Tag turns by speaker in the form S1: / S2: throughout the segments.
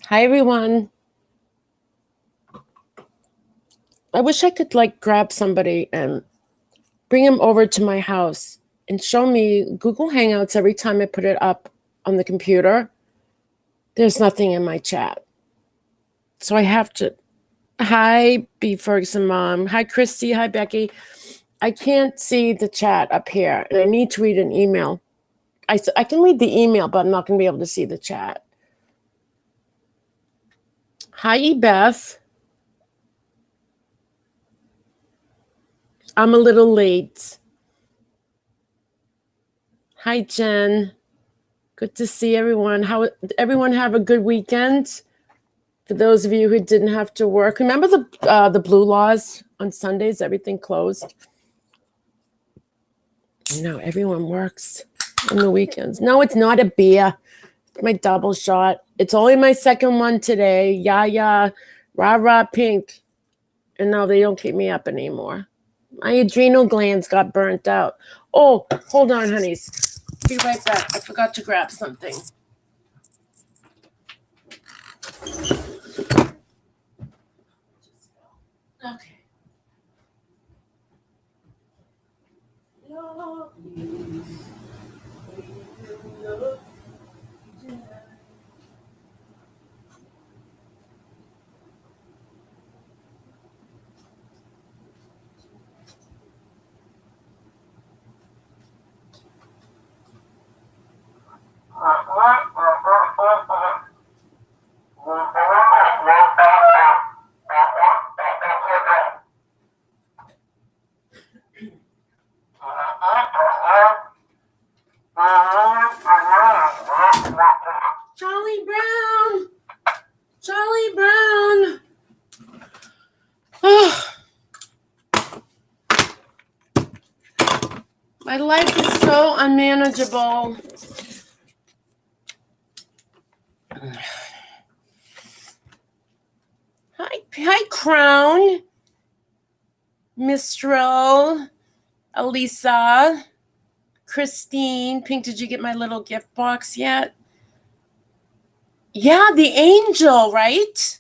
S1: Hi, everyone. I wish I could grab somebody and bring them over to my house and show me Google Hangouts every time I put it up on the computer. There's nothing in my chat. So I have to. Hi, B. Ferguson Mom. Hi, Christy. Hi, Becky. I can't see the chat up here, and I need to read an email. I can read the email, but I'm not going to be able to see the chat. Hi, Beth. I'm a little late. Hi, Jen. Good to see everyone. How everyone have a good weekend? For those of you who didn't have to work, remember the blue laws on Sundays? Everything closed. Everyone works on the weekends. No, it's not a beer. It's my double shot. It's only my second one today. Yeah, rah pink. And no, they don't keep me up anymore. My adrenal glands got burnt out. Oh, hold on, honeys. Be right back. I forgot to grab something. Okay. Charlie Brown. Charlie Brown. Oh. My life is so unmanageable. Hi, Crown. Mistral. Elisa. Christine. Pink, did you get my little gift box yet? Yeah, the angel, right?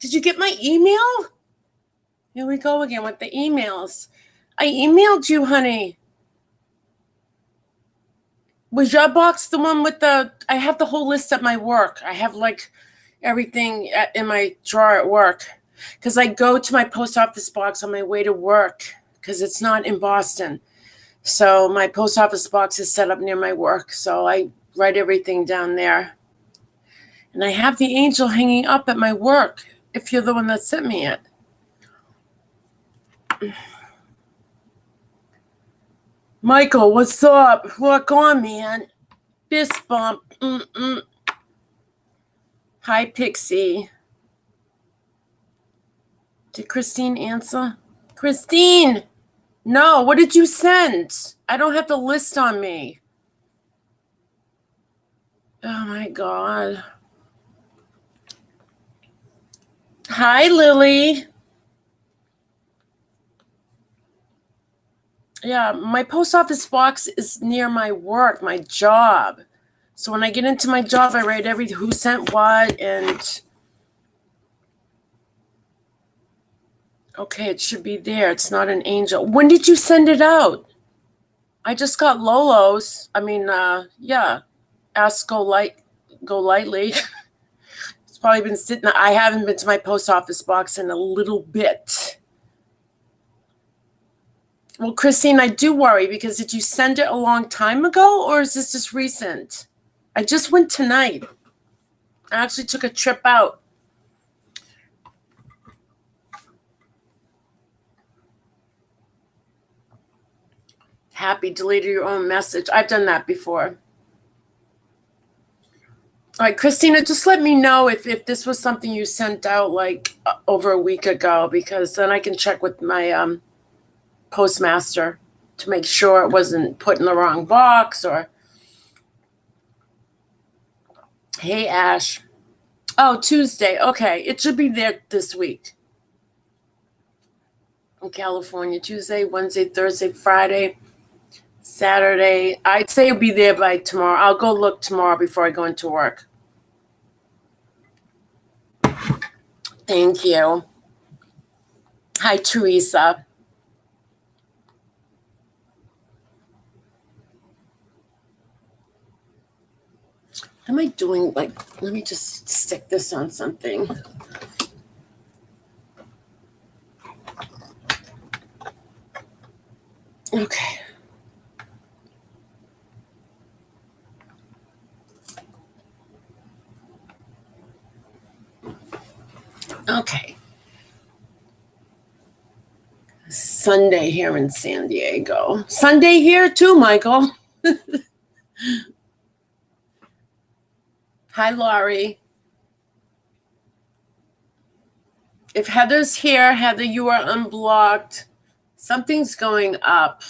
S1: Did you get my email? Here we go again with the emails. I emailed you, honey. Was your box the one with I have the whole list at my work. I have everything in my drawer at work. Because I go to my post office box on my way to work because it's not in Boston. So my post office box is set up near my work. So I write everything down there. And I have the angel hanging up at my work, if you're the one that sent me it. Michael, what's up? Walk on, man. Fist bump. Hi, Pixie. Did Christine answer? Christine! No, what did you send? I don't have the list on me. Oh, my God. Hi, Lily. Yeah, my post office box is near my work, my job. So when I get into my job, I write who sent what and... Okay, it should be there. It's not an angel. When did you send it out? I just got Lolo's. Ask Go Lightly. It's probably been sitting. I haven't been to my post office box in a little bit. Well, Christine, I do worry because did you send it a long time ago or is this just recent? I just went tonight. I actually took a trip out. Happy deleted your own message. I've done that before. All right, Christina, just let me know if this was something you sent out over a week ago, because then I can check with my postmaster to make sure it wasn't put in the wrong box or... Hey, Ash. Oh, Tuesday. Okay. It should be there this week. In California, Tuesday, Wednesday, Thursday, Friday, Saturday. I'd say it'll be there by tomorrow. I'll go look tomorrow before I go into work. Thank you. Hi, Teresa. What am I doing? Like, let me just stick this on something. Okay. Okay. Sunday here in San Diego. Sunday here too, Michael. Hi, Laurie. If Heather's here, Heather, you are unblocked. Something's going up.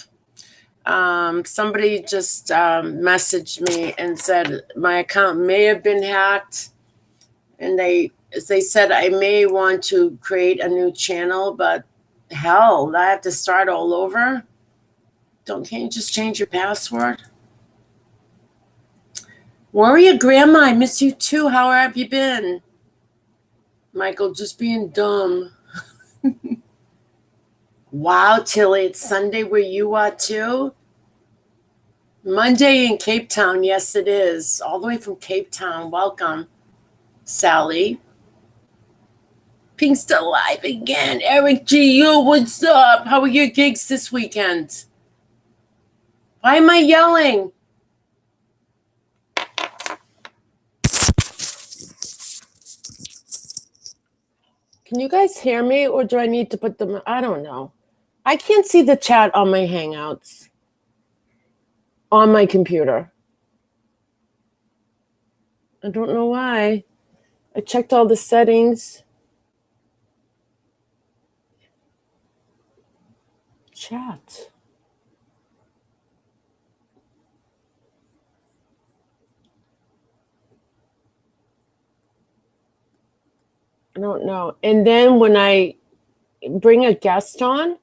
S1: Somebody just messaged me and said my account may have been hacked, and they said I may want to create a new channel, but hell, I have to start all over. Can't you just change your password? Warrior Grandma, I miss you too. How have you been? Michael, just being dumb. Wow, Tilly, it's Sunday where you are too? Monday in Cape Town, yes it is. All the way from Cape Town. Welcome, Sally. Pink's still alive again. Eric G, yo, what's up? How are your gigs this weekend? Why am I yelling? Can you guys hear me, or do I need to put them? I don't know. I can't see the chat on my Hangouts on my computer. I don't know why. I checked all the settings. Chat. I don't know. And then when I bring a guest on,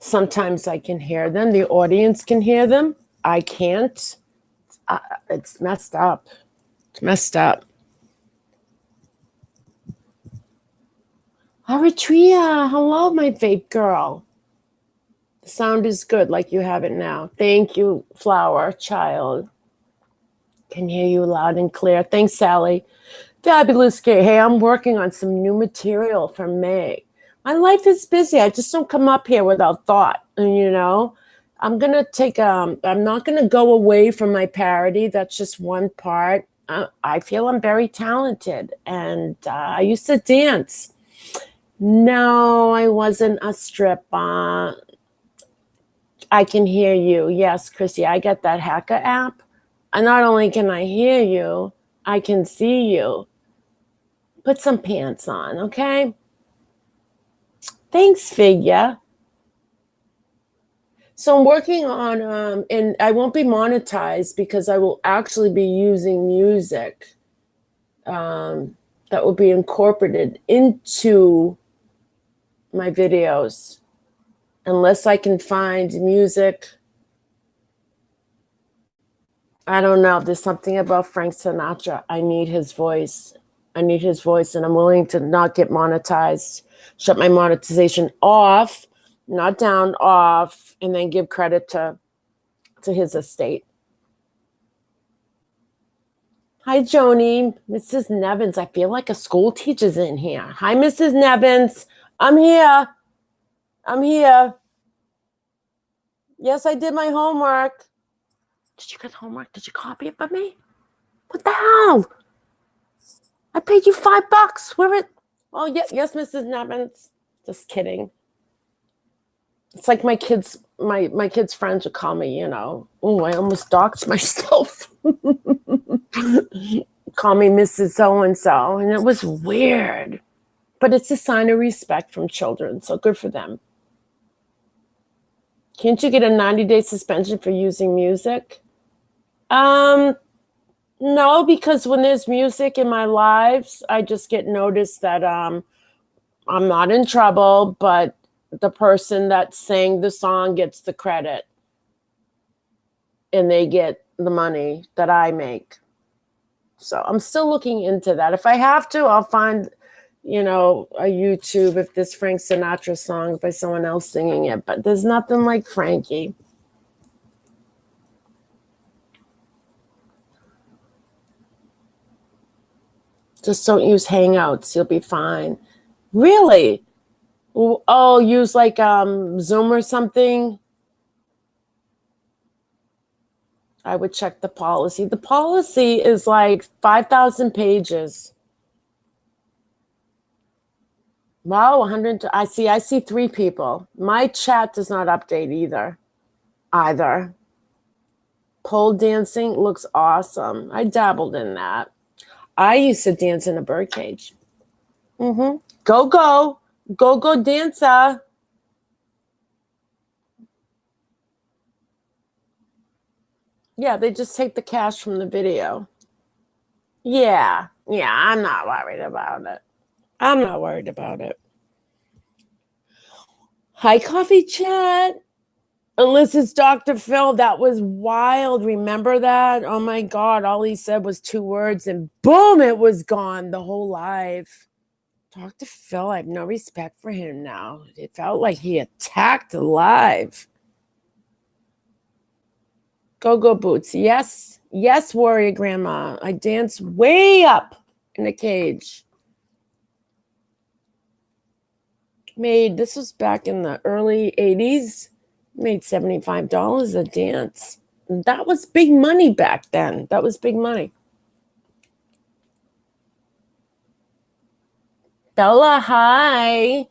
S1: sometimes I can hear them. The audience can hear them. I can't. It's messed up. It's messed up. Eritrea, hello, my vape girl. The sound is good, like you have it now. Thank you, Flower Child. Can hear you loud and clear. Thanks, Sally. Fabulous Kate. Hey, I'm working on some new material for May. My life is busy. I just don't come up here without thought. And, you know, I'm going to take, I'm not going to go away from my parody. That's just one part. I feel I'm very talented. And I used to dance. No, I wasn't a stripper. I can hear you. Yes, Chrissy, I get that hacker app. And not only can I hear you, I can see you. Put some pants on, okay? Thanks, Figure. So I'm working on, and I won't be monetized because I will actually be using music that will be incorporated into my videos. Unless I can find music. I don't know. There's something about Frank Sinatra. I need his voice. And I'm willing to not get monetized, shut my monetization off, not down, off, and then give credit to his estate. Hi, Joni. Mrs. Nevins. I feel like a school teacher's in here. Hi, Mrs. Nevins. I'm here. Yes, I did my homework. Did you get homework? Did you copy it for me? What the hell? I paid you $5. Where it? Oh, yeah, yes, Mrs. Nevins. Just kidding. It's like my kids' friends would call me, you know. Oh, I almost doxed myself. Call me Mrs. So-and-so. And it was weird. But it's a sign of respect from children, so good for them. Can't you get a 90-day suspension for using music? No, No, because when there's music in my lives, I just get noticed that I'm not in trouble, but the person that sang the song gets the credit and they get the money that I make. So I'm still looking into that. If I have to, I'll find, a YouTube if this Frank Sinatra song by someone else singing it. But there's nothing like Frankie. Just don't use Hangouts. You'll be fine. Really? Oh, use like Zoom or something? I would check the policy. The policy is like 5,000 pages. Wow, 100. I see 3 people. My chat does not update either. Pole dancing looks awesome. I dabbled in that. I used to dance in a birdcage. Mm-hmm. Go dancer. Yeah, they just take the cash from the video. Yeah, I'm not worried about it. Hi, coffee chat. Unless it's Dr. Phil, that was wild. Remember that? Oh my God, all he said was 2 words and boom, it was gone, the whole live. Dr. Phil, I have no respect for him now. It felt like he attacked the live. Go boots. Yes, warrior grandma. I dance way up in the cage. This was back in the early 80s. Made $75 a dance. That was big money back then. That was big money. Bella, hi.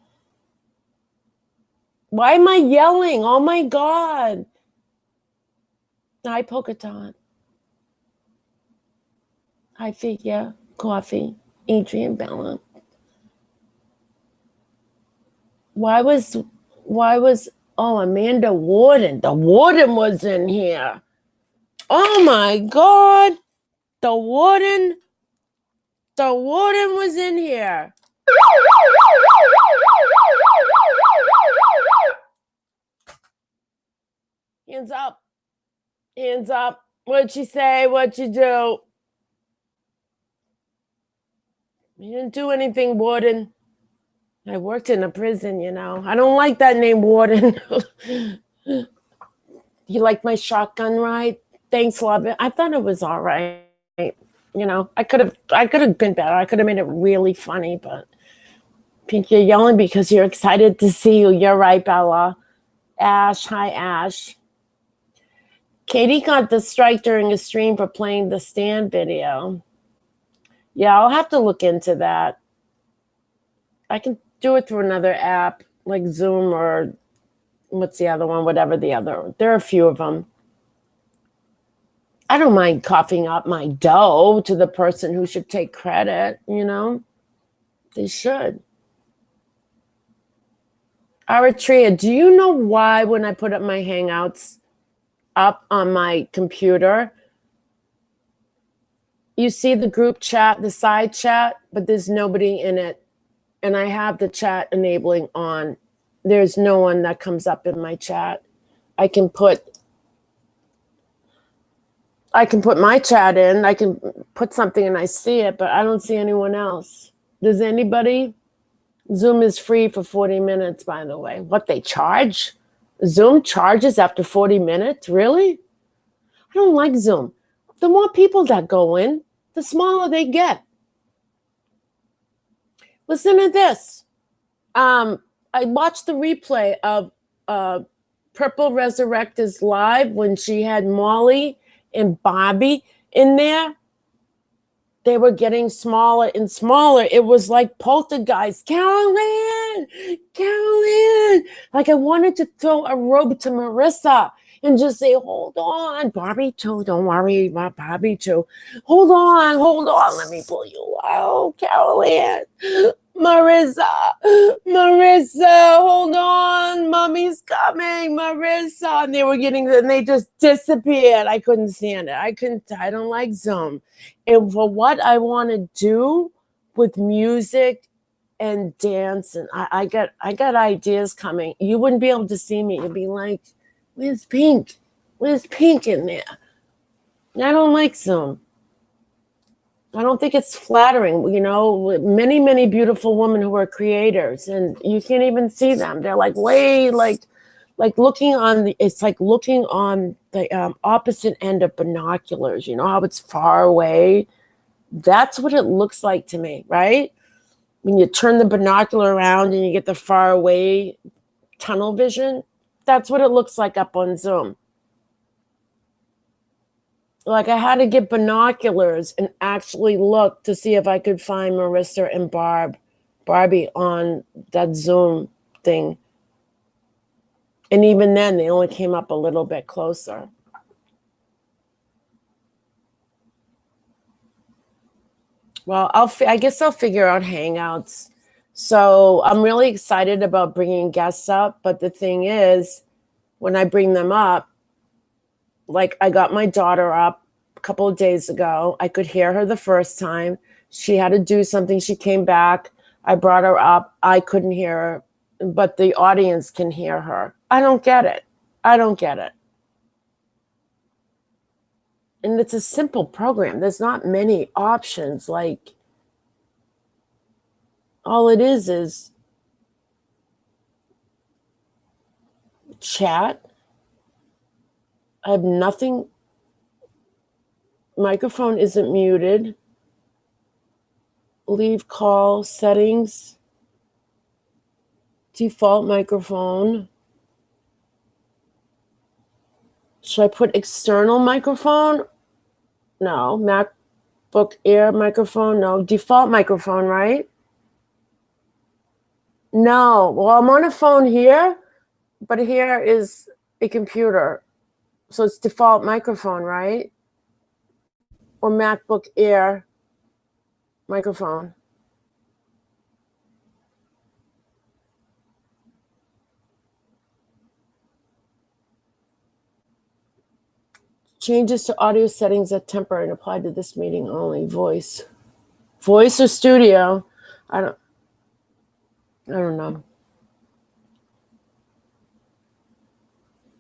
S1: Why am I yelling? Oh my God. Hi, Polka Dot. Hi, Figure. Coffee. Adrian Bella. Why was Amanda Warden? The warden was in here. Oh my God. The warden was in here. Hands up. What'd she say? What'd you do? You didn't do anything, warden. I worked in a prison, I don't like that name, warden. You like my shotgun ride? Thanks, love it. I thought it was all right. I could have been better. I could have made it really funny, but Pink, you're yelling because you're excited to see you. You're right, Bella. Ash, hi, Ash. Katie got the strike during a stream for playing the Stand video. Yeah, I'll have to look into that. I can do it through another app like Zoom or what's the other one? Whatever the other. There are a few of them. I don't mind coughing up my dough to the person who should take credit, They should. Eritrea, do you know why when I put up my Hangouts up on my computer, you see the group chat, the side chat, but there's nobody in it. And I have the chat enabling on. There's no one that comes up in my chat. I can put my chat in. I can put something and I see it, but I don't see anyone else. Does anybody? Zoom is free for 40 minutes, by the way. What, they charge? Zoom charges after 40 minutes? Really? I don't like Zoom. The more people that go in, the smaller they get. Listen to this. I watched the replay of Purple Resurrectors live when she had Molly and Bobby in there. They were getting smaller and smaller. It was like poltergeist. Carolyn! Like I wanted to throw a robe to Marissa and just say, hold on, Barbie too. Don't worry about Barbie too. Hold on. Let me pull you out, Carolyn. Marissa, hold on, mommy's coming, Marissa. And they were and they just disappeared. I couldn't stand it. I don't like Zoom. And for what I want to do with music and dance, and I got ideas coming. You wouldn't be able to see me. You'd be like, where's Pink? Where's Pink in there? And I don't like Zoom. I don't think it's flattering. Many, many beautiful women who are creators, and you can't even see them. They're like way like looking on it's like looking on the opposite end of binoculars. You know how it's far away? That's what it looks like to me, right? When you turn the binocular around and you get the far away tunnel vision, that's what it looks like up on Zoom. Like I had to get binoculars and actually look to see if I could find Marissa and Barbie on that Zoom thing. And even then, they only came up a little bit closer. Well, I guess I'll figure out Hangouts. So I'm really excited about bringing guests up. But the thing is, when I bring them up, like I got my daughter up a couple of days ago. I could hear her the first time. She had to do something. She came back. I brought her up. I couldn't hear her, but the audience can hear her. I don't get it. And it's a simple program. There's not many options. Like all it is chat. I have nothing. Microphone isn't muted. Leave call settings. Default microphone. Should I put external microphone? No. MacBook Air microphone? No. Default microphone, right? No. Well, I'm on a phone here, but here is a computer. So it's default microphone, right? Or MacBook Air microphone. Changes to audio settings are temporary and apply to this meeting only. Voice or studio? I don't know.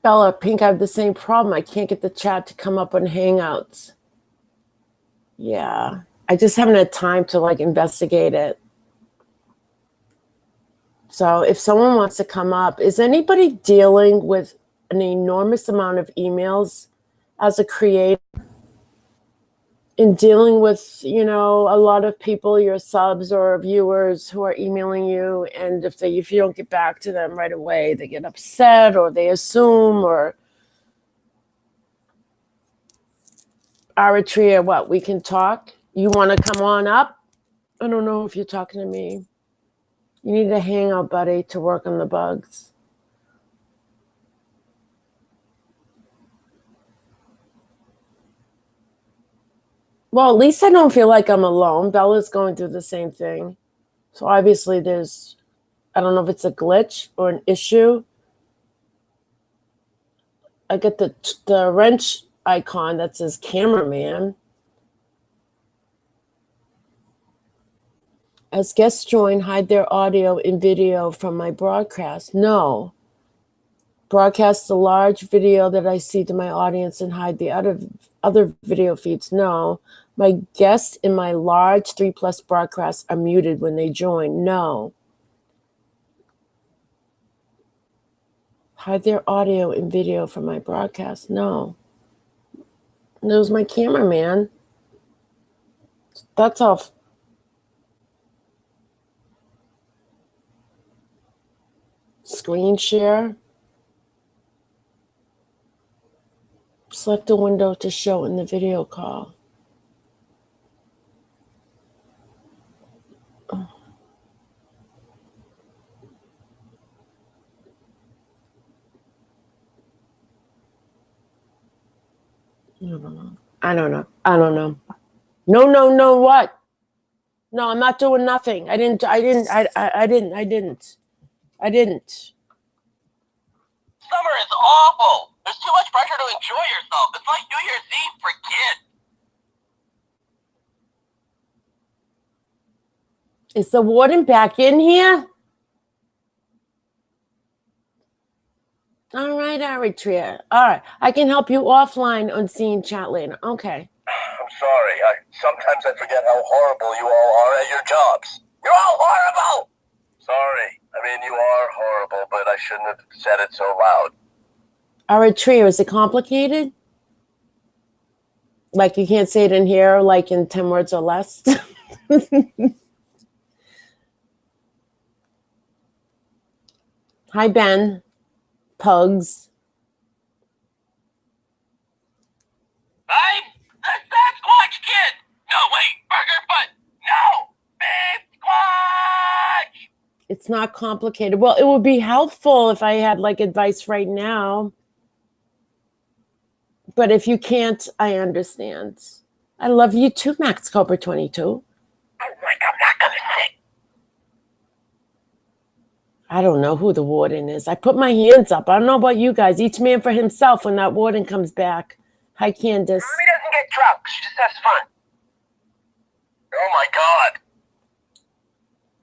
S1: Bella, Pink, I have the same problem. I can't get the chat to come up on Hangouts. Yeah, I just haven't had time to investigate it. So if someone wants to come up, is anybody dealing with an enormous amount of emails as a creator? In dealing with, a lot of people, your subs or viewers who are emailing you, and if you don't get back to them right away, they get upset or they assume, or Aritria, what, we can talk? You want to come on up? I don't know if you're talking to me. You need a hangout, buddy, to work on the bugs. Well, at least I don't feel like I'm alone. Bella's going through the same thing. So obviously I don't know if it's a glitch or an issue. I get the wrench icon that says cameraman. As guests join, hide their audio and video from my broadcast. No. Broadcast the large video that I see to my audience and hide the other video feeds. No. My guests in my large 3+ broadcasts are muted when they join. No. Hide their audio and video from my broadcast. No. There's my cameraman. That's all. Screen share. Select a window to show in the video call. I don't know. No, what? No, I'm not doing nothing. I didn't.
S2: summer is awful. There's too much pressure to enjoy yourself. It's like New Year's Eve for kids.
S1: Is the warden back in here? All right, Eritrea. All right, I can help you offline on seeing chat later. Okay.
S2: I'm sorry. Sometimes I forget how horrible you all are at your jobs. You're all horrible! Sorry. I mean, you are horrible, but I shouldn't have said it so loud.
S1: Eritrea, is it complicated? Like you can't say it in here, like in 10 words or less? Hi, Ben. Pugs.
S2: I'm the Sasquatch Kid! No, wait, Burgerfoot! No! Big Squatch!
S1: It's not complicated. Well, it would be helpful if I had like advice right now. But if you can't, I understand. I love you too, Max Cobra 22.
S2: I'm not gonna sing.
S1: I don't know who the warden is. I put my hands up. I don't know about you guys. Each man for himself when that warden comes back. Hi, Candace.
S2: Mommy doesn't get drunk. She just has fun. Oh my God.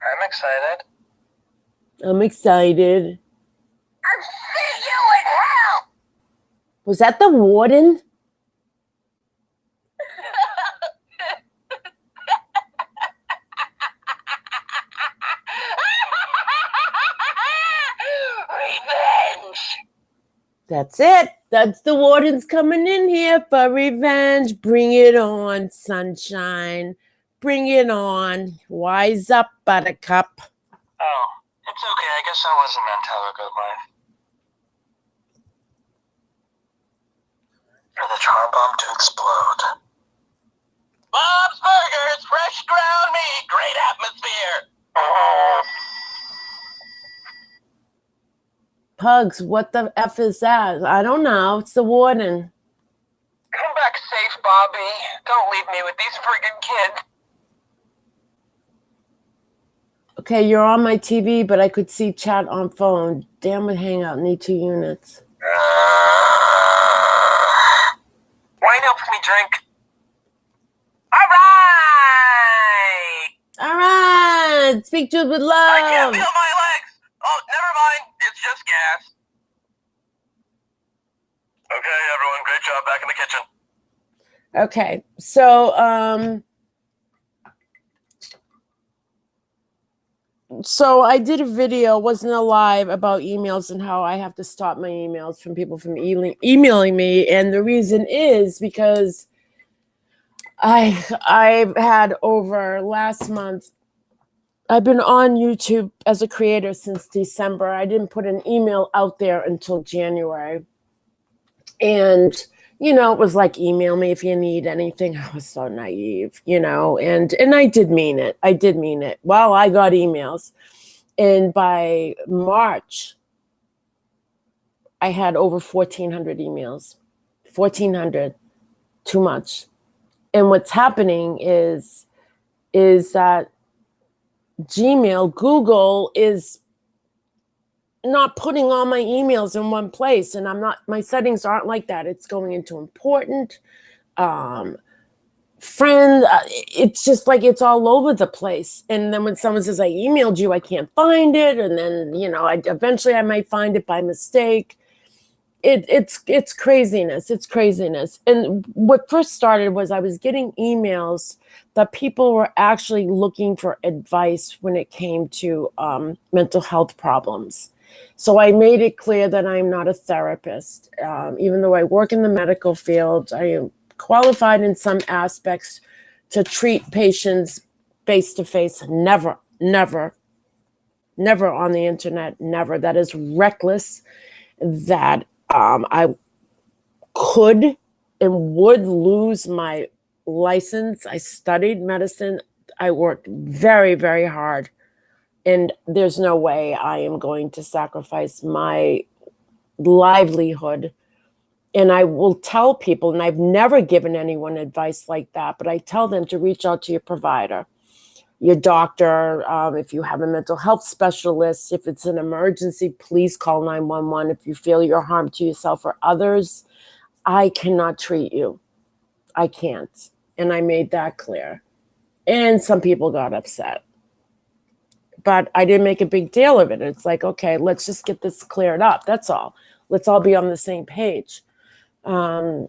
S2: I'm excited.
S1: I'm excited.
S2: I'll see you in hell!
S1: Was that the warden?
S2: Revenge!
S1: That's it. That's the warden's coming in here for revenge. Bring it on, sunshine. Bring it on. Wise up, buttercup.
S2: Oh, it's okay. I guess I wasn't meant to have a good life. For the charm bomb to explode. Bob's Burgers, fresh ground meat, great atmosphere.
S1: Pugs, what the F is that? I don't know. It's the warden.
S2: Come back safe, Bobby. Don't leave me with these friggin' kids.
S1: Okay, you're on my TV, but I could see chat on phone. Damn it, Hangout. Need 2 units.
S2: Wine helps me drink. All right!
S1: All right. Speak to it with love.
S2: I can't feel my legs. Oh, never mind. It's just gas. Okay, everyone. Great job. Back in the kitchen.
S1: Okay, so I did a video, wasn't a live, about emails and how I have to stop my emails from people from emailing me, and the reason is because I've had over last month. I've been on YouTube as a creator since December. I didn't put an email out there until January, and it was like, email me if you need anything. I was so naive, and I did mean it. I did mean it. Well, I got emails. And by March, I had over 1,400 emails. 1,400, too much. And what's happening is that Google is not putting all my emails in one place, and my settings aren't like that. It's going into important, friend. It's just like it's all over the place. And then when someone says I emailed you, I can't find it, and then eventually I might find it by mistake. It's craziness. It's craziness. And what first started was I was getting emails that people were actually looking for advice when it came to mental health problems. So I made it clear that I'm not a therapist. Even though I work in the medical field, I am qualified in some aspects to treat patients face-to-face. Never on the internet, never. That is reckless. That I could and would lose my license. I studied medicine. I worked very, very hard. And there's no way I am going to sacrifice my livelihood. And I will tell people, and I've never given anyone advice like that, but I tell them to reach out to your provider. your doctor. If you have a mental health specialist, if it's an emergency, please call 911. If you feel you're harm to yourself or others, I cannot treat you. I can't. And I made that clear. And some people got upset. But I didn't make a big deal of it. It's like, okay, let's just get this cleared up. That's all. Let's all be on the same page. In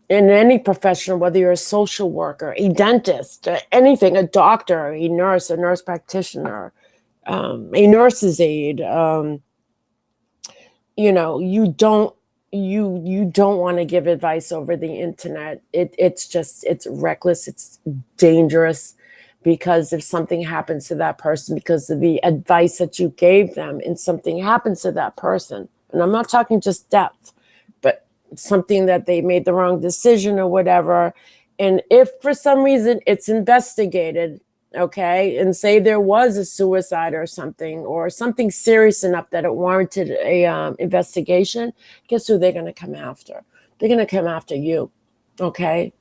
S1: any profession, whether you're a social worker, a dentist, anything, a doctor, a nurse practitioner, a nurse's aide, you know, you don't want to give advice over the internet. It's reckless, it's dangerous, because if something happens to that person because of the advice that you gave them, and something happens to that person, and I'm not talking just death, but something that they made the wrong decision or whatever, and if for some reason it's investigated, okay, and say there was a suicide or something serious enough that it warranted a investigation, guess who they're going to come after? They're going to come after you, okay?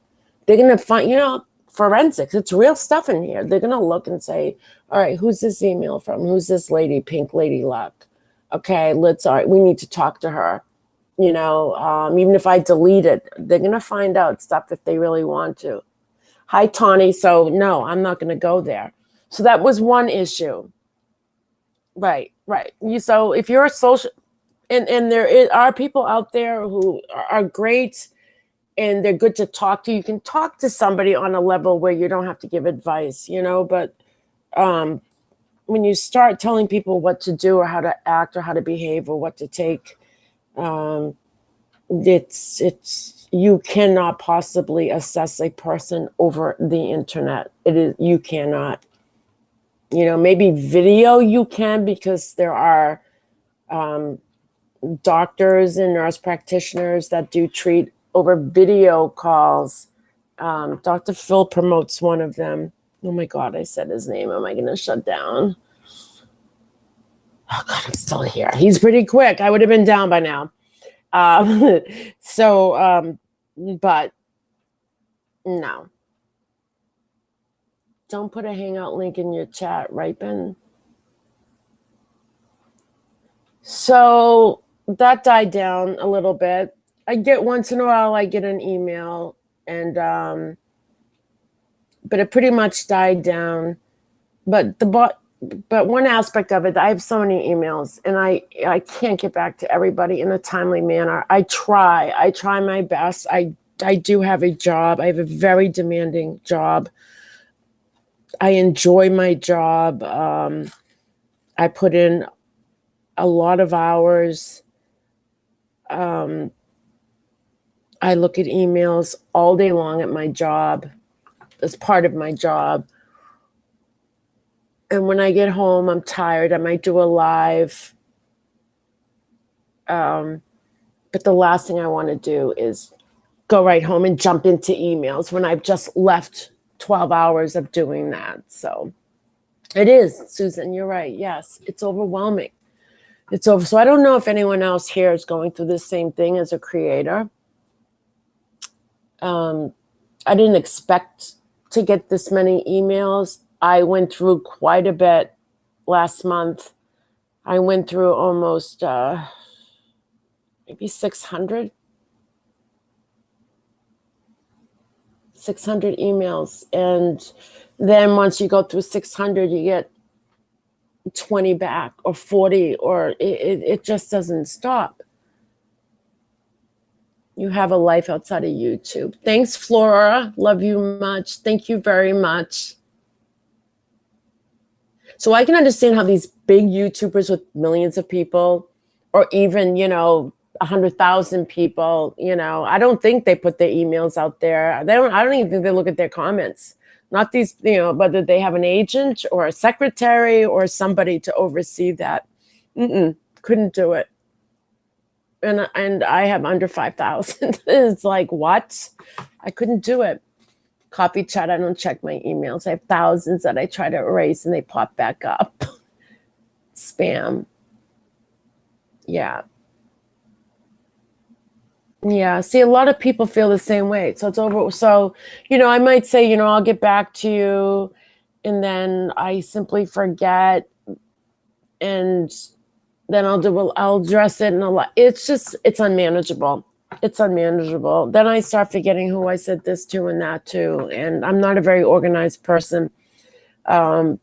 S1: They're going to find, you know, forensics, it's real stuff in here. They're going to look and say, all right, who's this email from? Who's this lady, Pink Lady Luck? Okay, all right, we need to talk to her. You know, even if I delete it, they're going to find out stuff if they really want to. Hi, Tawny. So no, I'm not going to go there. So that was one issue. Right. So if you're a social, and are people out there who are great and they're good to talk to. You can talk to somebody on a level where you don't have to give advice, you know, but when you start telling people what to do or how to act or how to behave or what to take, you cannot possibly assess a person over the internet. You cannot. You know, maybe video you can, because there are doctors and nurse practitioners that do treat over video calls. Dr. Phil promotes one of them. Oh my God, I said his name. Am I going to shut down? Oh God, I'm still here. He's pretty quick. I would have been down by now. But no. Don't put a Hangout link in your chat, right, Ben? So that died down a little bit. I get once in a while, I get an email, and but it pretty much died down. But one aspect of it, I have so many emails, and I can't get back to everybody in a timely manner. I try my best. I do have a job. I have a very demanding job. I enjoy my job. I put in a lot of hours. I look at emails all day long at my job, as part of my job. And when I get home, I'm tired. I might do a live. But the last thing I want to do is go right home and jump into emails when I've just left 12 hours of doing that. So it is, Susan, you're right. Yes, it's overwhelming. It's over. So I don't know if anyone else here is going through the same thing as a creator. I didn't expect to get this many emails. I went through quite a bit last month. I went through almost maybe 600 emails. And then once you go through 600, you get 20 back or 40, or it just doesn't stop. You have a life outside of YouTube. Thanks, Flora. Love you much. Thank you very much. So I can understand how these big YouTubers with millions of people, or even, 100,000 people, I don't think they put their emails out there. I don't even think they look at their comments. Not these, whether they have an agent or a secretary or somebody to oversee that. Couldn't do it. And I have under 5,000. It's like, what? I couldn't do it. Coffee chat, I don't check my emails. I have thousands that I try to erase and they pop back up. Spam. Yeah. Yeah. See, a lot of people feel the same way. So it's over. So, I might say, I'll get back to you and then I simply forget, and then I'll address it, and it's unmanageable. It's unmanageable. Then I start forgetting who I said this to and that to, and I'm not a very organized person. And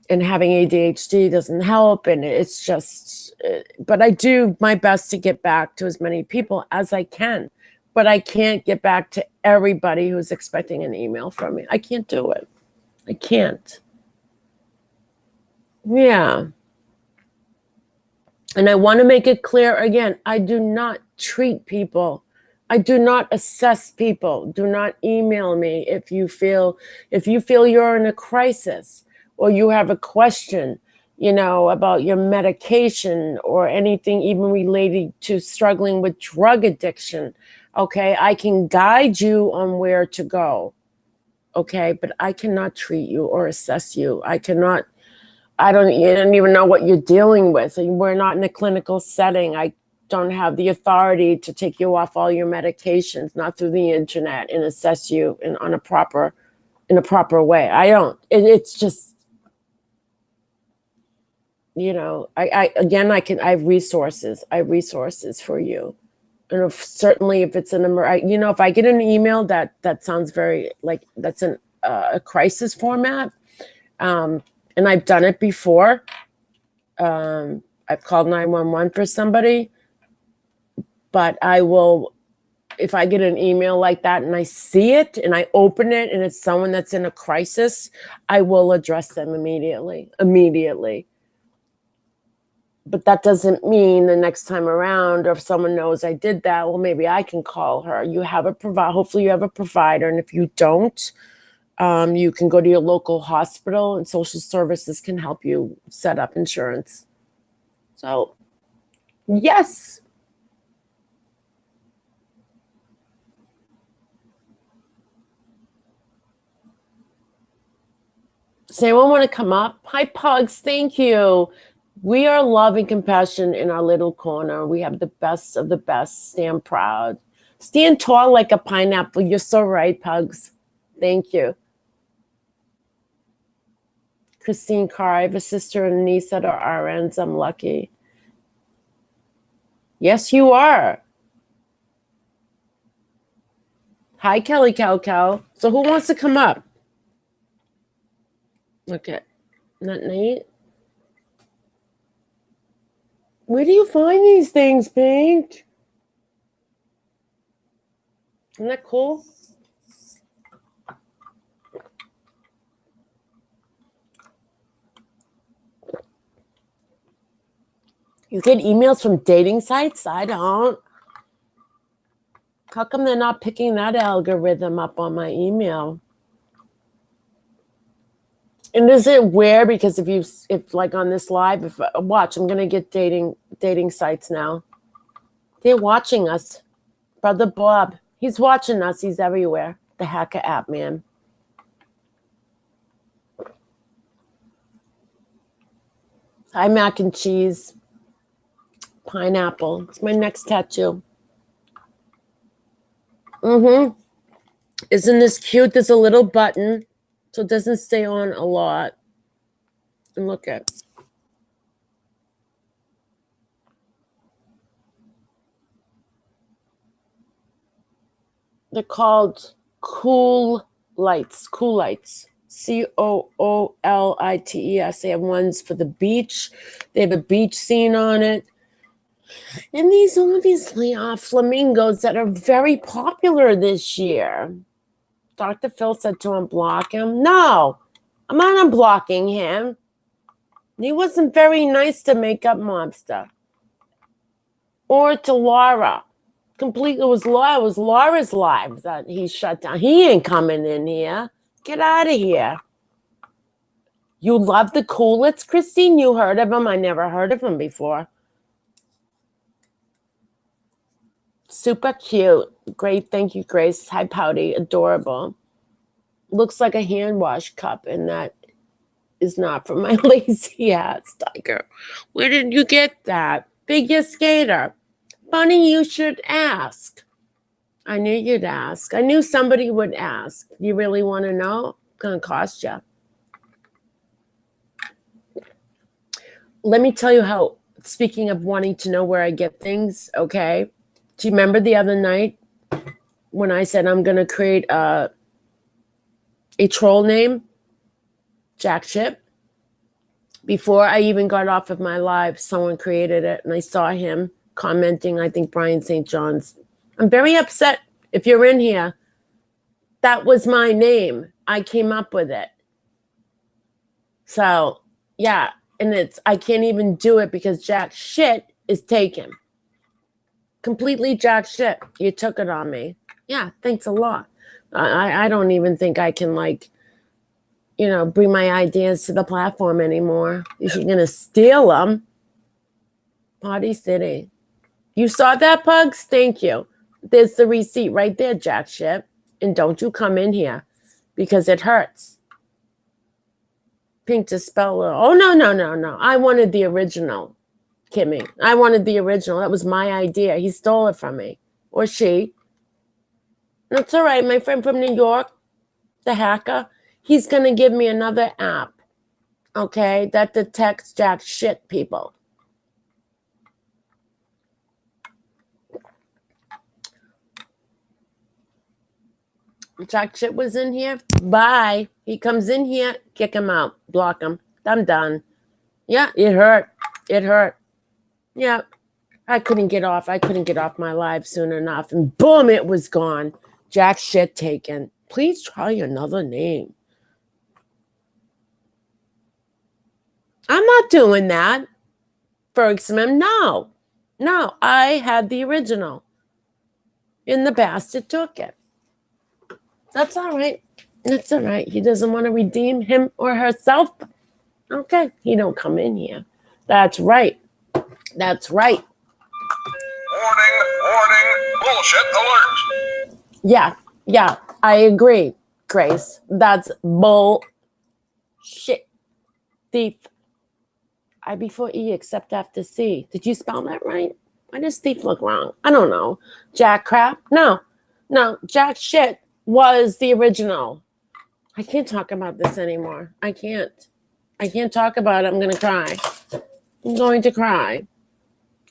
S1: having ADHD doesn't help, and it's just, but I do my best to get back to as many people as I can, but I can't get back to everybody who's expecting an email from me. I can't do it. I can't. Yeah. And I want to make it clear again, I do not treat people. I do not assess people. Do not email me if you feel you're in a crisis or you have a question, about your medication or anything even related to struggling with drug addiction. Okay, I can guide you on where to go. Okay, but I cannot treat you or assess you. I don't even know what you're dealing with. We're not in a clinical setting. I don't have the authority to take you off all your medications, not through the internet, and assess you in a proper way. I don't. It's just, I have resources. I have resources for you. And if it's if I get an email that sounds very like that's a crisis format, and I've done it before. I've called 911 for somebody, but I will, if I get an email like that and I see it and I open it and it's someone that's in a crisis, I will address them immediately. But that doesn't mean the next time around, or if someone knows I did that, well, maybe I can call her. Hopefully you have a provider. And if you don't, you can go to your local hospital and social services can help you set up insurance. So, yes. Does anyone want to come up? Hi, Pugs. Thank you. We are love and compassion in our little corner. We have the best of the best. Stand proud. Stand tall like a pineapple. You're so right, Pugs. Thank you. Christine Carr, I have a sister and a niece that are RNs. I'm lucky. Yes, you are. Hi, Kelly Cow. So who wants to come up? Okay. Not Nate. Where do you find these things, Pink? Isn't that cool? You get emails from dating sites? I don't. How come they're not picking that algorithm up on my email? And is it weird? Because if like on this live, watch, I'm gonna get dating sites now. They're watching us. Brother Bob, he's watching us. He's everywhere. The hacker app, man. Hi, mac and cheese. Pineapple. It's my next tattoo. Mm-hmm. Isn't this cute? There's a little button, so it doesn't stay on a lot. And look at. They're called Cool Lights. Cool Lights. COOLITES. They have ones for the beach. They have a beach scene on it. And these obviously are flamingos that are very popular this year. Dr. Phil said to unblock him. No, I'm not unblocking him. He wasn't very nice to Makeup Mobster. Or to Laura. Completely, it was Laura's live that he shut down. He ain't coming in here. Get out of here. You love the Coolets, Christine? You heard of him? I never heard of him before. Super cute. Great. Thank you, Grace. Hi, Pouty. Adorable. Looks like a hand wash cup, and that is not from my lazy ass tiger. Where did you get that? Figure skater. Funny you should ask. I knew you'd ask. I knew somebody would ask. You really want to know? It's going to cost you. let me tell you how, speaking of wanting to know where I get things, okay? Do you remember the other night when I said I'm going to create a troll name? Jack Ship. Before I even got off of my live, someone created it, and I saw him commenting, I think Brian St. John's. I'm very upset. If you're in here, that was my name. I came up with it. So, yeah, and I can't even do it because Jack Shit is taken. Completely Jack Shit. You took it on me. Yeah, thanks a lot. I don't even think I can, like, bring my ideas to the platform anymore. If you're going to steal them, Party City. You saw that, Pugs? Thank you. There's the receipt right there, Jack Ship. And don't you come in here because it hurts. Pink to spell. Oh, no. I wanted the original, Kimmy. I wanted the original. That was my idea. He stole it from me. Or she. That's all right. My friend from New York, the hacker, he's going to give me another app, okay, that detects Jack Shit people. Jack Shit was in here. Bye. He comes in here, kick him out, block him. I'm done. Yeah, it hurt. It hurt. Yeah, I couldn't get off. My live soon enough. And boom, it was gone. Jack Shit taken. Please try another name. I'm not doing that. Ferguson, no. I had the original. And the bastard took it. That's all right. He doesn't want to redeem him or herself. Okay. He don't come in here. That's right.
S2: Warning, bullshit alert.
S1: Yeah, I agree, Grace. That's bullshit. Thief. I before E except after C. Did you spell that right? Why does thief look wrong? I don't know. Jack crap? No. Jack Shit was the original. I can't talk about this anymore. I can't talk about it. I'm going to cry.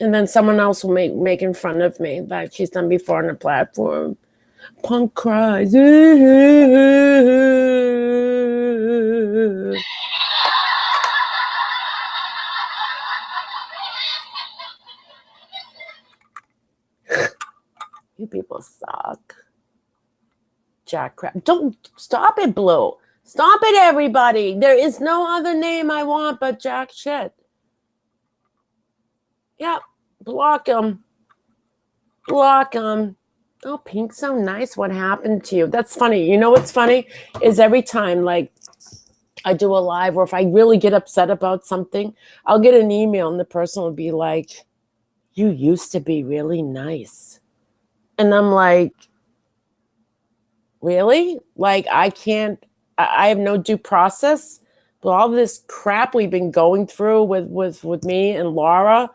S1: And then someone else will make in front of me like she's done before on a platform. Punk cries. You people suck. Jack crap. Don't stop it, Blue. Stop it, everybody. There is no other name I want but Jack Shit. Yep. Block him. Oh, Pink's so nice. What happened to you? That's funny. You know what's funny is every time, like, I do a live or if I really get upset about something, I'll get an email and the person will be like, you used to be really nice. And I'm like, really? Like, I have no due process. But all this crap we've been going through with me and Laura,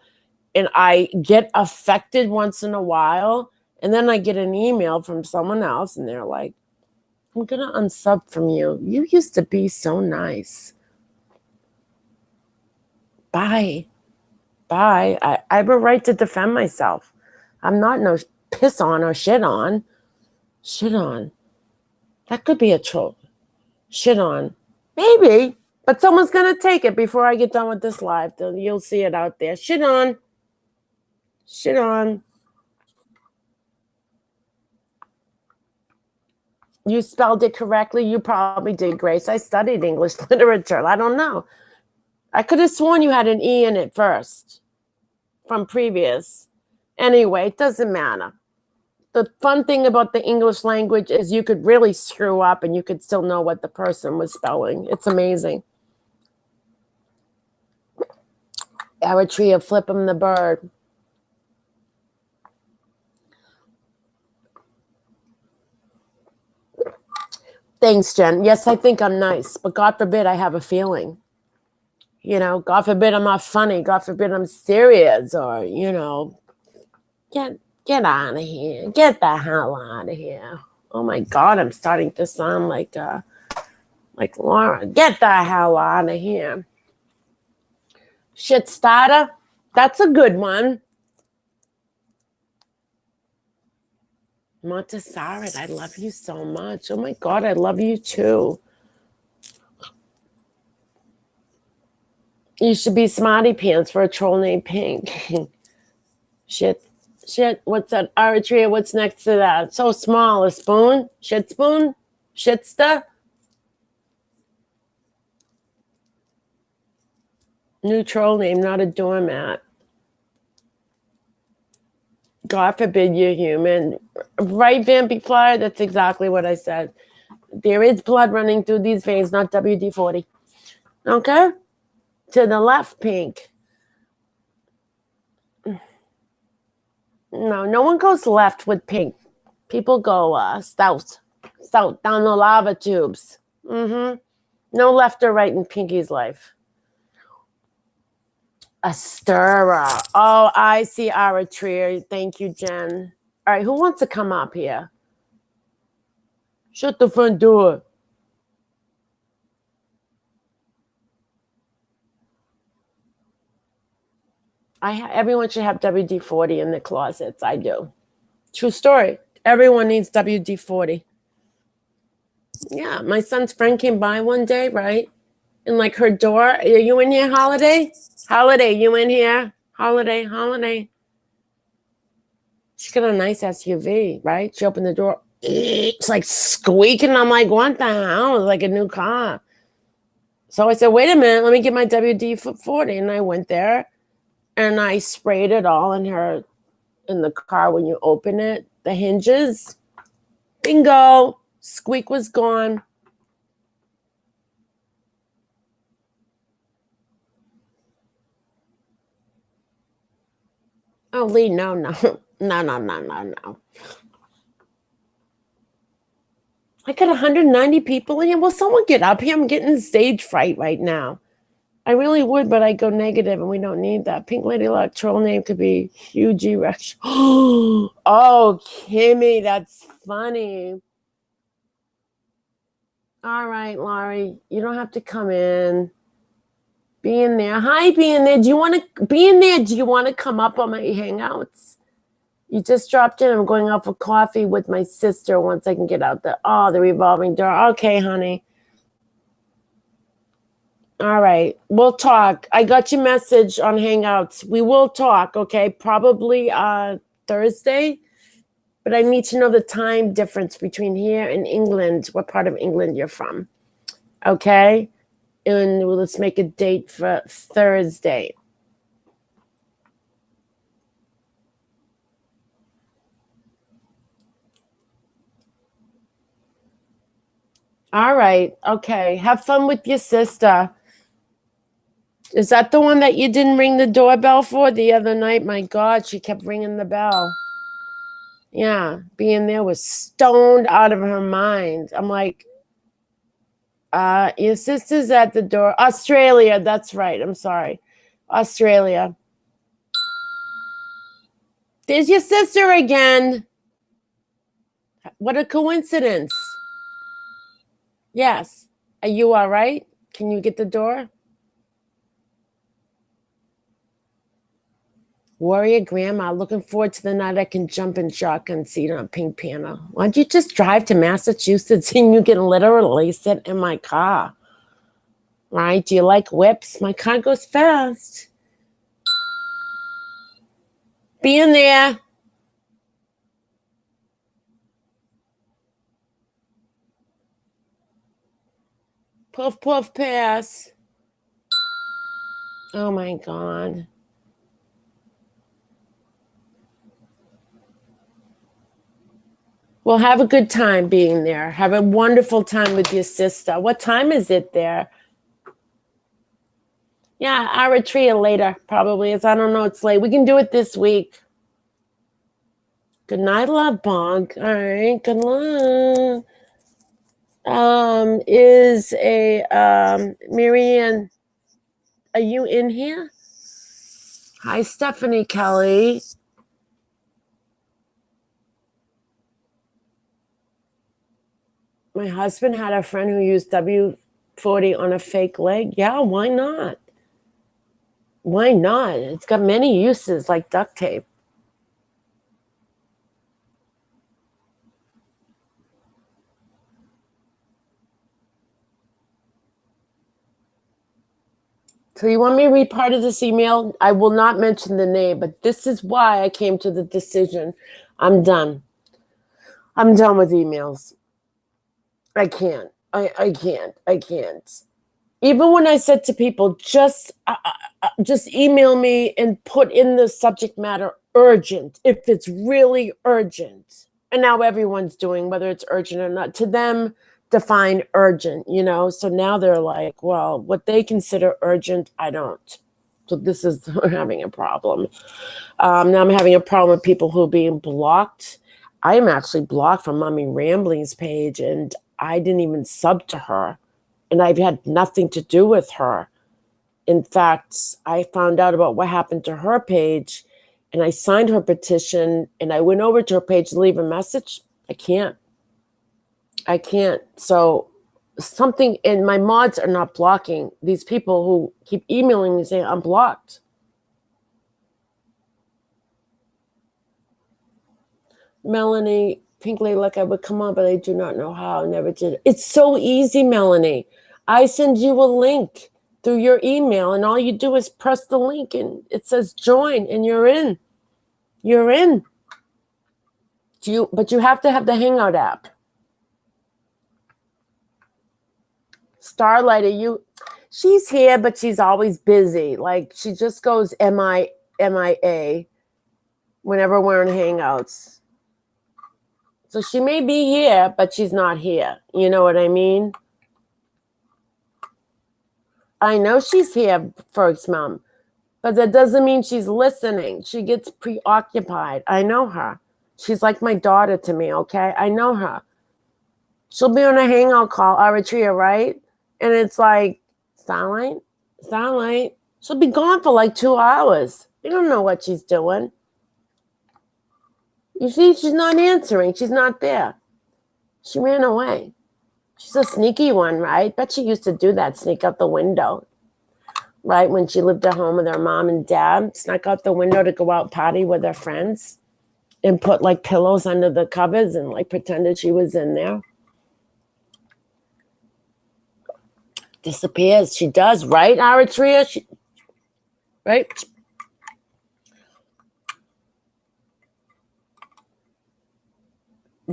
S1: and I get affected once in a while, and then I get an email from someone else, and they're like, I'm going to unsub from you. You used to be so nice. Bye. I have a right to defend myself. I'm not no piss on or shit on. Shit on. That could be a troll. Shit on. Maybe. But someone's going to take it before I get done with this live. You'll see it out there. Shit on. You spelled it correctly. You probably did, Grace. I studied English literature. I don't know. I could have sworn you had an E in it first from previous. Anyway, it doesn't matter. The fun thing about the English language is you could really screw up and you could still know what the person was spelling. It's amazing. Eritrea, flip him the bird. Thanks, Jen. Yes, I think I'm nice, but God forbid I have a feeling. God forbid I'm not funny. God forbid I'm serious or, get out of here. Get the hell out of here. Oh my God, I'm starting to sound like Laura. Get the hell out of here. Shit starter. That's a good one. Montessori, I love you so much. Oh my God, I love you too. You should be Smarty Pants for a troll named Pink. Shit. What's that? Eritrea, what's next to that? So small. A spoon? Shit spoon? Shitsta? New troll name, not a doormat. God forbid you're human. Right, Vampy Flyer? That's exactly what I said. There is blood running through these veins, not WD-40. Okay? To the left, Pink. No one goes left with Pink. People go south, down the lava tubes. No left or right in Pinky's life. A stirrer. Oh, I see Eritrea. Thank you, Jen. All right, who wants to come up here? Shut the front door. Everyone should have WD-40 in the closets. I do. True story. Everyone needs WD-40. Yeah, my son's friend came by one day, right? And like her door, are you in here, Holiday? Holiday, you in here? Holiday. She got a nice SUV, right? She opened the door. It's like squeaking. I'm like, what the hell? It's like a new car. So I said, wait a minute, let me get my WD-40. And I went there and I sprayed it all in the car when you open it. The hinges. Bingo. Squeak was gone. Oh, Lee, no. No. I got 190 people in here. Will someone get up here? I'm getting stage fright right now. I really would, but I go negative and we don't need that. Pink Lady Luck troll name could be Huge Rex. Oh, Kimmy, that's funny. All right, Laurie, you don't have to come in. Be in there. Hi, be in there. Do you want to be in there? Do you want to come up on my hangouts? You just dropped in. I'm going out for coffee with my sister once I can get out the revolving door. Okay, honey. All right. We'll talk. I got your message on Hangouts. We will talk, okay? Probably Thursday. But I need to know the time difference between here and England, what part of England you're from. Okay? And let's make a date for Thursday. All right. Okay. Have fun with your sister. Is that the one that you didn't ring the doorbell for the other night? My God, she kept ringing the bell. Yeah, being there was stoned out of her mind. I'm like, your sister's at the door. Australia, that's right. I'm sorry. Australia. There's your sister again. What a coincidence. Yes. Are you all right? Can you get the door? Warrior Grandma, looking forward to the night I can jump in shotgun seat on a pink piano. Why don't you just drive to Massachusetts and you can literally sit in my car? Right? Do you like whips? My car goes fast. Be in there. Puff, puff, pass. Oh my God. Well, have a good time being there. Have a wonderful time with your sister. What time is it there? Yeah, Eritrea later, probably. I don't know. It's late. We can do it this week. Good night, love bug. All right. Good luck. Is Marianne, are you in here? Hi, Stephanie Kelly. My husband had a friend who used W40 on a fake leg. Yeah, why not? Why not? It's got many uses like duct tape. So you want me to read part of this email? I will not mention the name, but this is why I came to the decision. I'm done. I'm done with emails. I can't. I can't. I can't. Even when I said to people, just email me and put in the subject matter urgent if it's really urgent. And now everyone's doing whether it's urgent or not. To them, define urgent, you know. So now they're like, well, what they consider urgent, I don't. So this is we're having a problem. Now I'm having a problem with people who are being blocked. I am actually blocked from Mommy Rambling's page, and I didn't even sub to her, and I've had nothing to do with her. In fact, I found out about what happened to her page, and I signed her petition, and I went over to her page to leave a message. I can't. So something, and my mods are not blocking these people who keep emailing me saying I'm blocked. Melanie, Pinkley, like I would come on, but I do not know how. I never did. It's so easy, Melanie. I send you a link through your email, and all you do is press the link, and it says join, and you're in. You're in. But you have to have the Hangout app. Starlight, she's here, but she's always busy. Like she just goes MIA whenever we're in Hangouts. So she may be here, but she's not here. You know what I mean? I know she's here, Ferg's mom, but that doesn't mean she's listening. She gets preoccupied. I know her. She's like my daughter to me, okay? I know her. She'll be on a Hangout call, Eritrea, right? And it's like, Starlight. She'll be gone for like 2 hours. You don't know what she's doing. You see, she's not answering. She's not there. She ran away. She's a sneaky one, right? Bet she used to do that, sneak out the window, right? When she lived at home with her mom and dad, snuck out the window to go out party with her friends and put like pillows under the covers and like pretended she was in there. Disappears. She does, right, Eritrea? Right?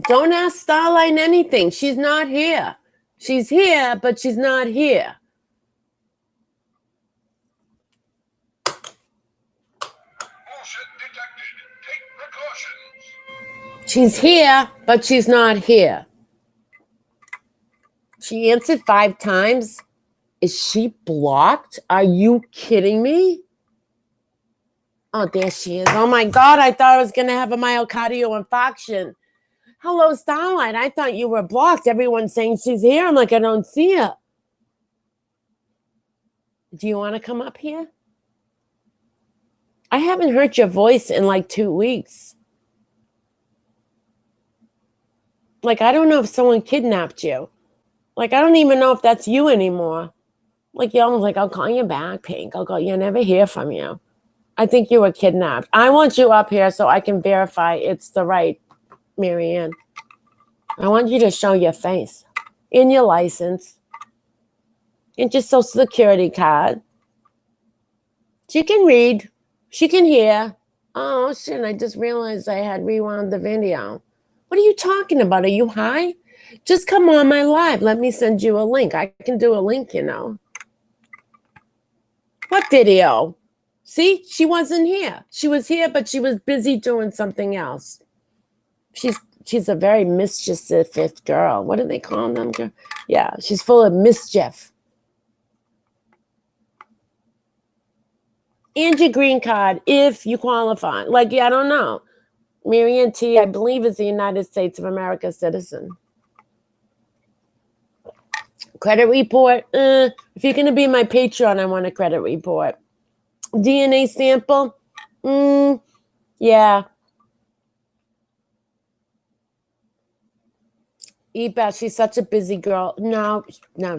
S1: Don't ask Starlight anything. She's not here. She's here, but she's not here.
S2: Bullshit detected. Take precautions.
S1: She's here, but she's not here. She answered 5 times. Is she blocked? Are you kidding me? Oh, there she is. Oh my God, I thought I was going to have a myocardial infarction. Hello, Starlight. I thought you were blocked. Everyone's saying she's here. I'm like, I don't see her. Do you want to come up here? I haven't heard your voice in like 2 weeks. Like, I don't know if someone kidnapped you. Like, I don't even know if that's you anymore. Like, you're almost like, I'll call you back, Pink. I'll call you. I never hear from you. I think you were kidnapped. I want you up here so I can verify it's the right Marianne. I want you to show your face and your license and your social security card. She can read. She can hear. Oh, shit. I just realized I had rewound the video. What are you talking about? Are you high? Just come on my live. Let me send you a link. I can do a link, you know. What video? See, she wasn't here. She was here, but she was busy doing something else. She's a very mischievous girl. What do they call them? Yeah, she's full of mischief. And your green card, if you qualify. Like, yeah, I don't know. Marianne T, I believe, is a United States of America citizen. Credit report. If you're going to be my Patreon, I want a credit report. DNA sample. Yeah. Ebeth, she's such a busy girl. No,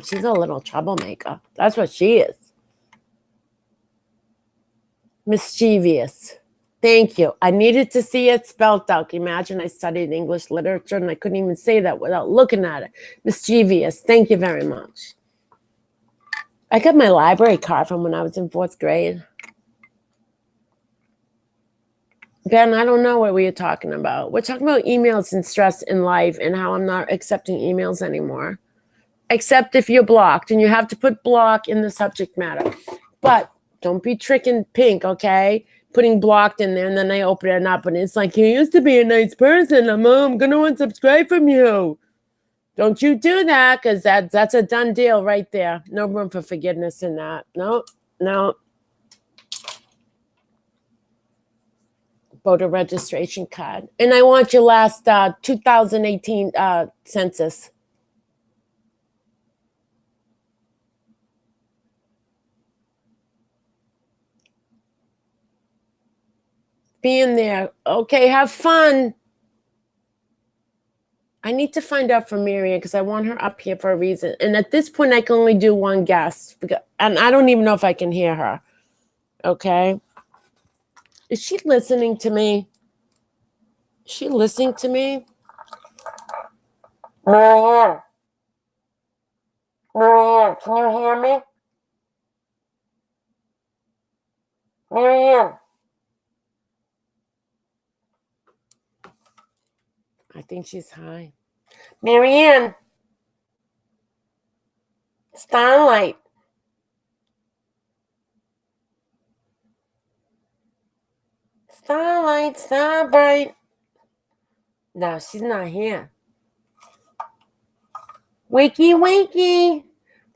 S1: she's a little troublemaker. That's what she is. Mischievous. Thank you. I needed to see it spelled out. Can you imagine I studied English literature and I couldn't even say that without looking at it. Mischievous. Thank you very much. I got my library card from when I was in 4th grade. Ben, I don't know what we are talking about. We're talking about emails and stress in life and how I'm not accepting emails anymore. Except if you're blocked, and you have to put block in the subject matter. But don't be tricking Pink, okay? Putting blocked in there, and then I open it up, and it's like, you used to be a nice person. I'm going to unsubscribe from you. Don't you do that, because that's a done deal right there. No room for forgiveness in that. No. Voter registration card. And I want your last 2018 census. Being there. Okay, have fun. I need to find out from Marian because I want her up here for a reason. And at this point, I can only do one guess. And I don't even know if I can hear her. Okay. Is she listening to me? Is she listening to me? Marianne. Marianne, can you hear me? Marianne. I think she's high. Marianne. Starlight. Starlight, Starbright. No, she's not here. Wakey.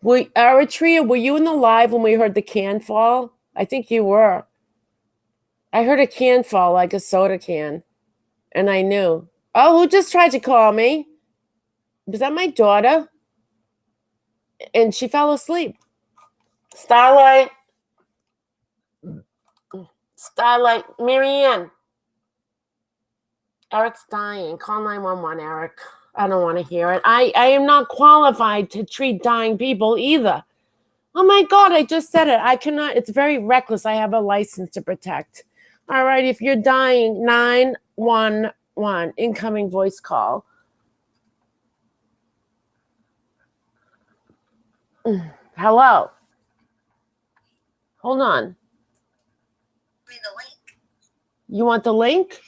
S1: Eritrea, were you in the live when we heard the can fall? I think you were. I heard a can fall like a soda can. And I knew. Oh, who just tried to call me? Was that my daughter? And she fell asleep. Starlight, Marianne. Eric's dying. Call 911, Eric. I don't want to hear it. I am not qualified to treat dying people either. Oh my God, I just said it. I cannot. It's very reckless. I have a license to protect. All right, if you're dying, 911, incoming voice call. Hello. Hold on. You want the link?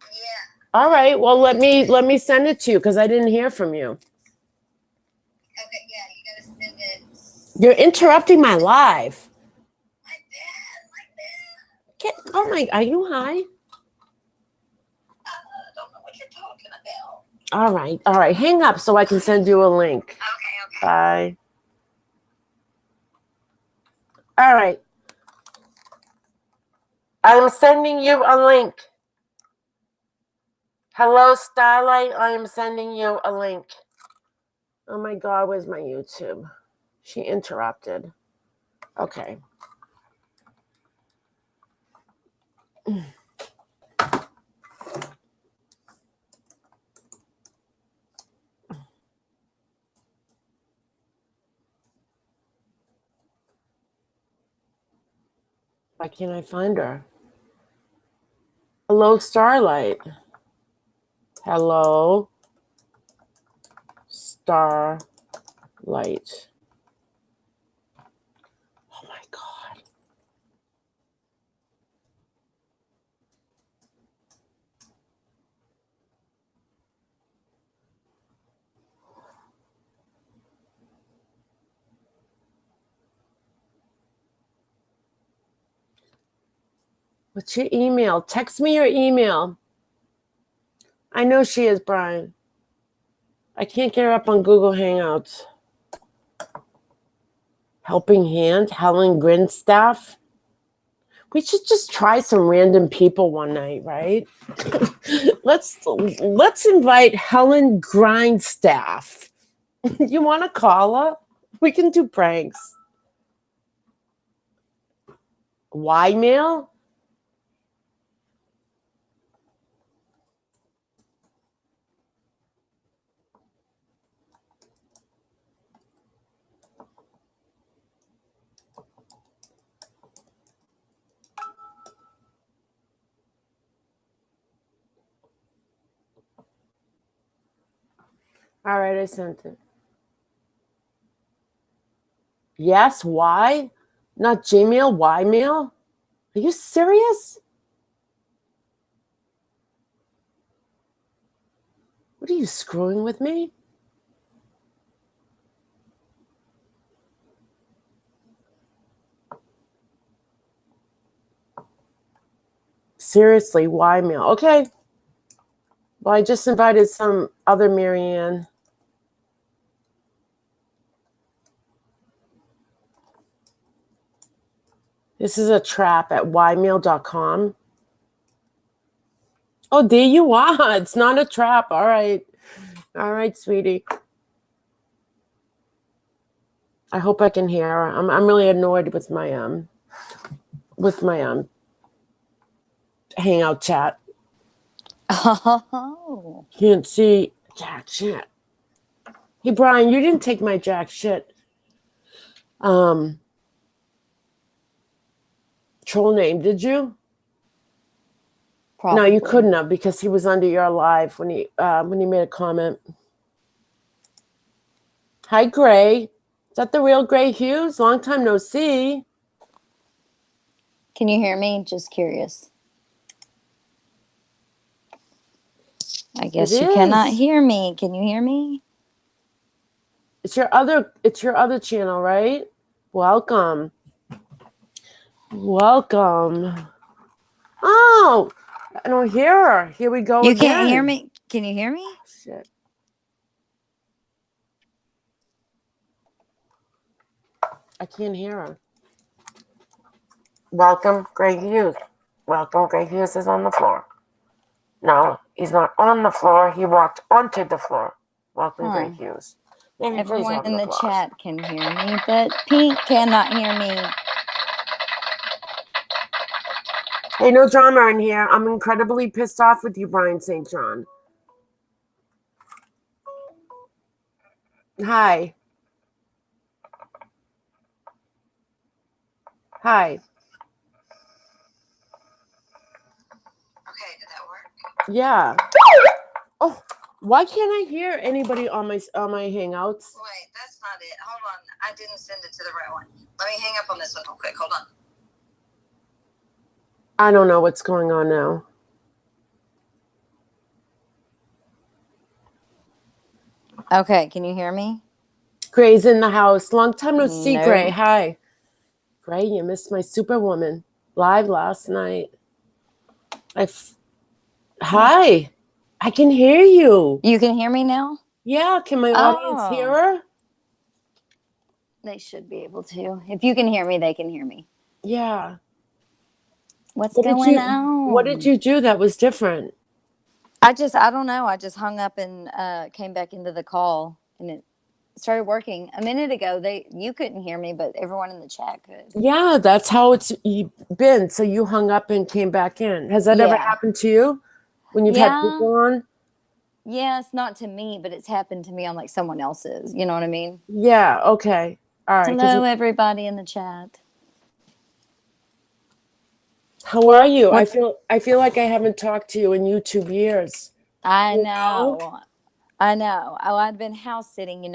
S1: Yeah. All right. Well, let me send it to you because I didn't hear from you.
S3: Okay, yeah, you gotta send it.
S1: You're interrupting my live.
S3: My bad.
S1: Oh my! Are you high?
S3: Don't know what you're talking about.
S1: All right. Hang up so I can send you a link.
S3: Okay.
S1: Bye. All right. I'm sending you a link. Hello, Starlight. I am sending you a link. Oh my God, where's my YouTube? She interrupted. Okay. Why can't I find her? Hello, Starlight. Hello, Starlight. Oh my God. What's your email? Text me your email. I know she is, Brian. I can't get her up on Google Hangouts. Helping Hand, Helen Grinstaff. We should just try some random people one night, right? Let's invite Helen Grindstaff. You want to call her? We can do pranks. Y-mail? All right, I sent it. Yes, why? Not Gmail, Ymail? Are you serious? What are you screwing with me? Seriously, Ymail. Okay. Well, I just invited some other Marianne. This is a trap at ymail.com. Oh, there you are. It's not a trap. All right. All right, sweetie. I hope I can hear her. I'm really annoyed with my Hangout chat.
S4: Oh.
S1: Can't see jack shit. Hey Brian, you didn't take my jack shit. Troll name, did you?
S4: Probably.
S1: No, you couldn't have because he was under your live when he made a comment. Hi, Gray. Is that the real Gray Hughes? Long time no see.
S4: Can you hear me? Just curious. I guess
S1: It
S4: you cannot
S1: is.
S4: hear me. Can you hear me?
S1: It's your other channel, right? Welcome. Welcome. Oh, I don't hear her. Here we go
S4: You
S1: again.
S4: can't hear me? Can you hear me?
S1: Shit. I can't hear her. Welcome, Greg Hughes. Welcome, Greg Hughes is on the floor. No, he's not on the floor. He walked onto the floor. Welcome,
S4: Huh.
S1: Greg Hughes. Maybe
S4: Everyone
S1: round
S4: in
S1: of
S4: the
S1: applause.
S4: chat can hear me, but Pink cannot hear me.
S1: Hey, no drama in here. I'm incredibly pissed off with you, Brian St. John. Hi. Hi.
S3: Okay, did that work?
S1: Yeah. Oh, why can't I hear anybody on my Hangouts?
S3: Wait, that's not it. Hold on. I didn't send it to the right one. Let me hang up on this one real quick. Hold on.
S1: I don't know what's going on now.
S4: Okay, can you hear me?
S1: Gray's in the house. Long time no see,
S4: No.
S1: Gray. Hi. Gray, you missed my Superwoman live last night. Hi. I can hear you.
S4: You can hear me now?
S1: Yeah, can my audience hear her?
S4: They should be able to. If you can hear me, they can hear me.
S1: Yeah.
S4: What's going on?
S1: What did you do that was different?
S4: I don't know. I just hung up and came back into the call, and it started working a minute ago. You couldn't hear me, but everyone in the chat could.
S1: Yeah, that's how it's been. So you hung up and came back in. Has that ever
S4: Yeah.
S1: happened to you when you've had
S4: Yeah.
S1: people on?
S4: Yes, not to me, but it's happened to me on like someone else's. You know what I mean?
S1: Yeah. Okay. All right. 'cause
S4: Hello, everybody in the chat.
S1: how are you?
S4: What-
S1: I feel like I haven't talked to you in YouTube years.
S4: I
S1: You
S4: know. I know. Oh, I'd been house sitting,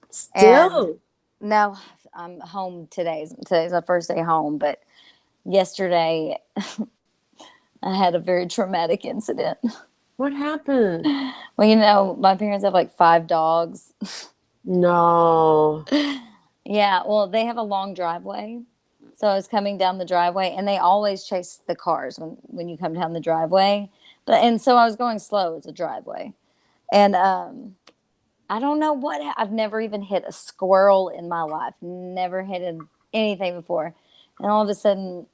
S1: Still.
S4: And no, I'm home today. Today's my first day home, but yesterday I had a very traumatic incident.
S1: What happened?
S4: Well, my parents have like 5 dogs.
S1: No.
S4: Yeah, well, they have a long driveway. So I was coming down the driveway and they always chase the cars when you come down the driveway. And so I was going slow. It's a driveway. And I don't know I've never even hit a squirrel in my life. Never hit anything before. And all of a sudden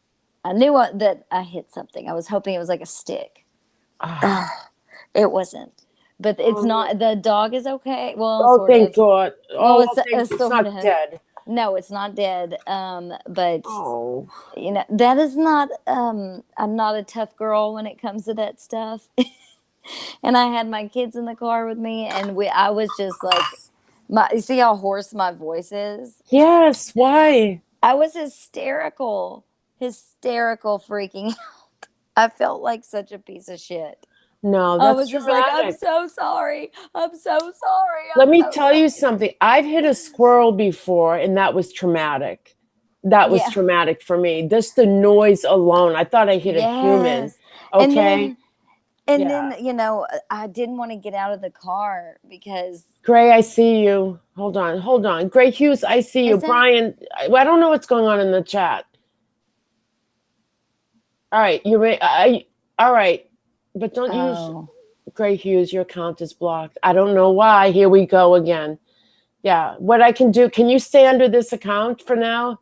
S4: I knew that I hit something. I was hoping it was like a stick. It wasn't. But it's not. The dog is okay. Well,
S1: Oh,
S4: sort
S1: thank
S4: of.
S1: God.
S4: Well,
S1: Oh,
S4: it's
S1: it's
S4: sort
S1: not
S4: of.
S1: dead.
S4: No, it's not dead. But
S1: Oh.
S4: that is not. I'm not a tough girl when it comes to that stuff. And I had my kids in the car with me, and I was just like, you see how hoarse my voice is?
S1: Yes. Why?
S4: I was hysterical, freaking out. I felt like such a piece of shit.
S1: No,
S4: I
S1: that's
S4: was just like, I'm
S1: traumatic.
S4: so sorry. I'm so sorry.
S1: Let
S4: I'm
S1: me
S4: so
S1: tell you something. I've hit a squirrel before, and that was traumatic. That was
S4: Yeah.
S1: traumatic for me. Just the noise alone. I thought I hit a human.
S4: Yes. And
S1: Okay.
S4: then and
S1: Yeah.
S4: then, I didn't want to get out of the car because
S1: Gray, I see you. Hold on. Hold on. Gray Hughes, I see you.
S4: is that
S1: Brian, I don't know what's going on in the chat. All right. All right. But don't use
S4: oh,
S1: Gray Hughes. Your account is blocked. I don't know why. Here we go again. Yeah. What I can do, can you stay under this account for now?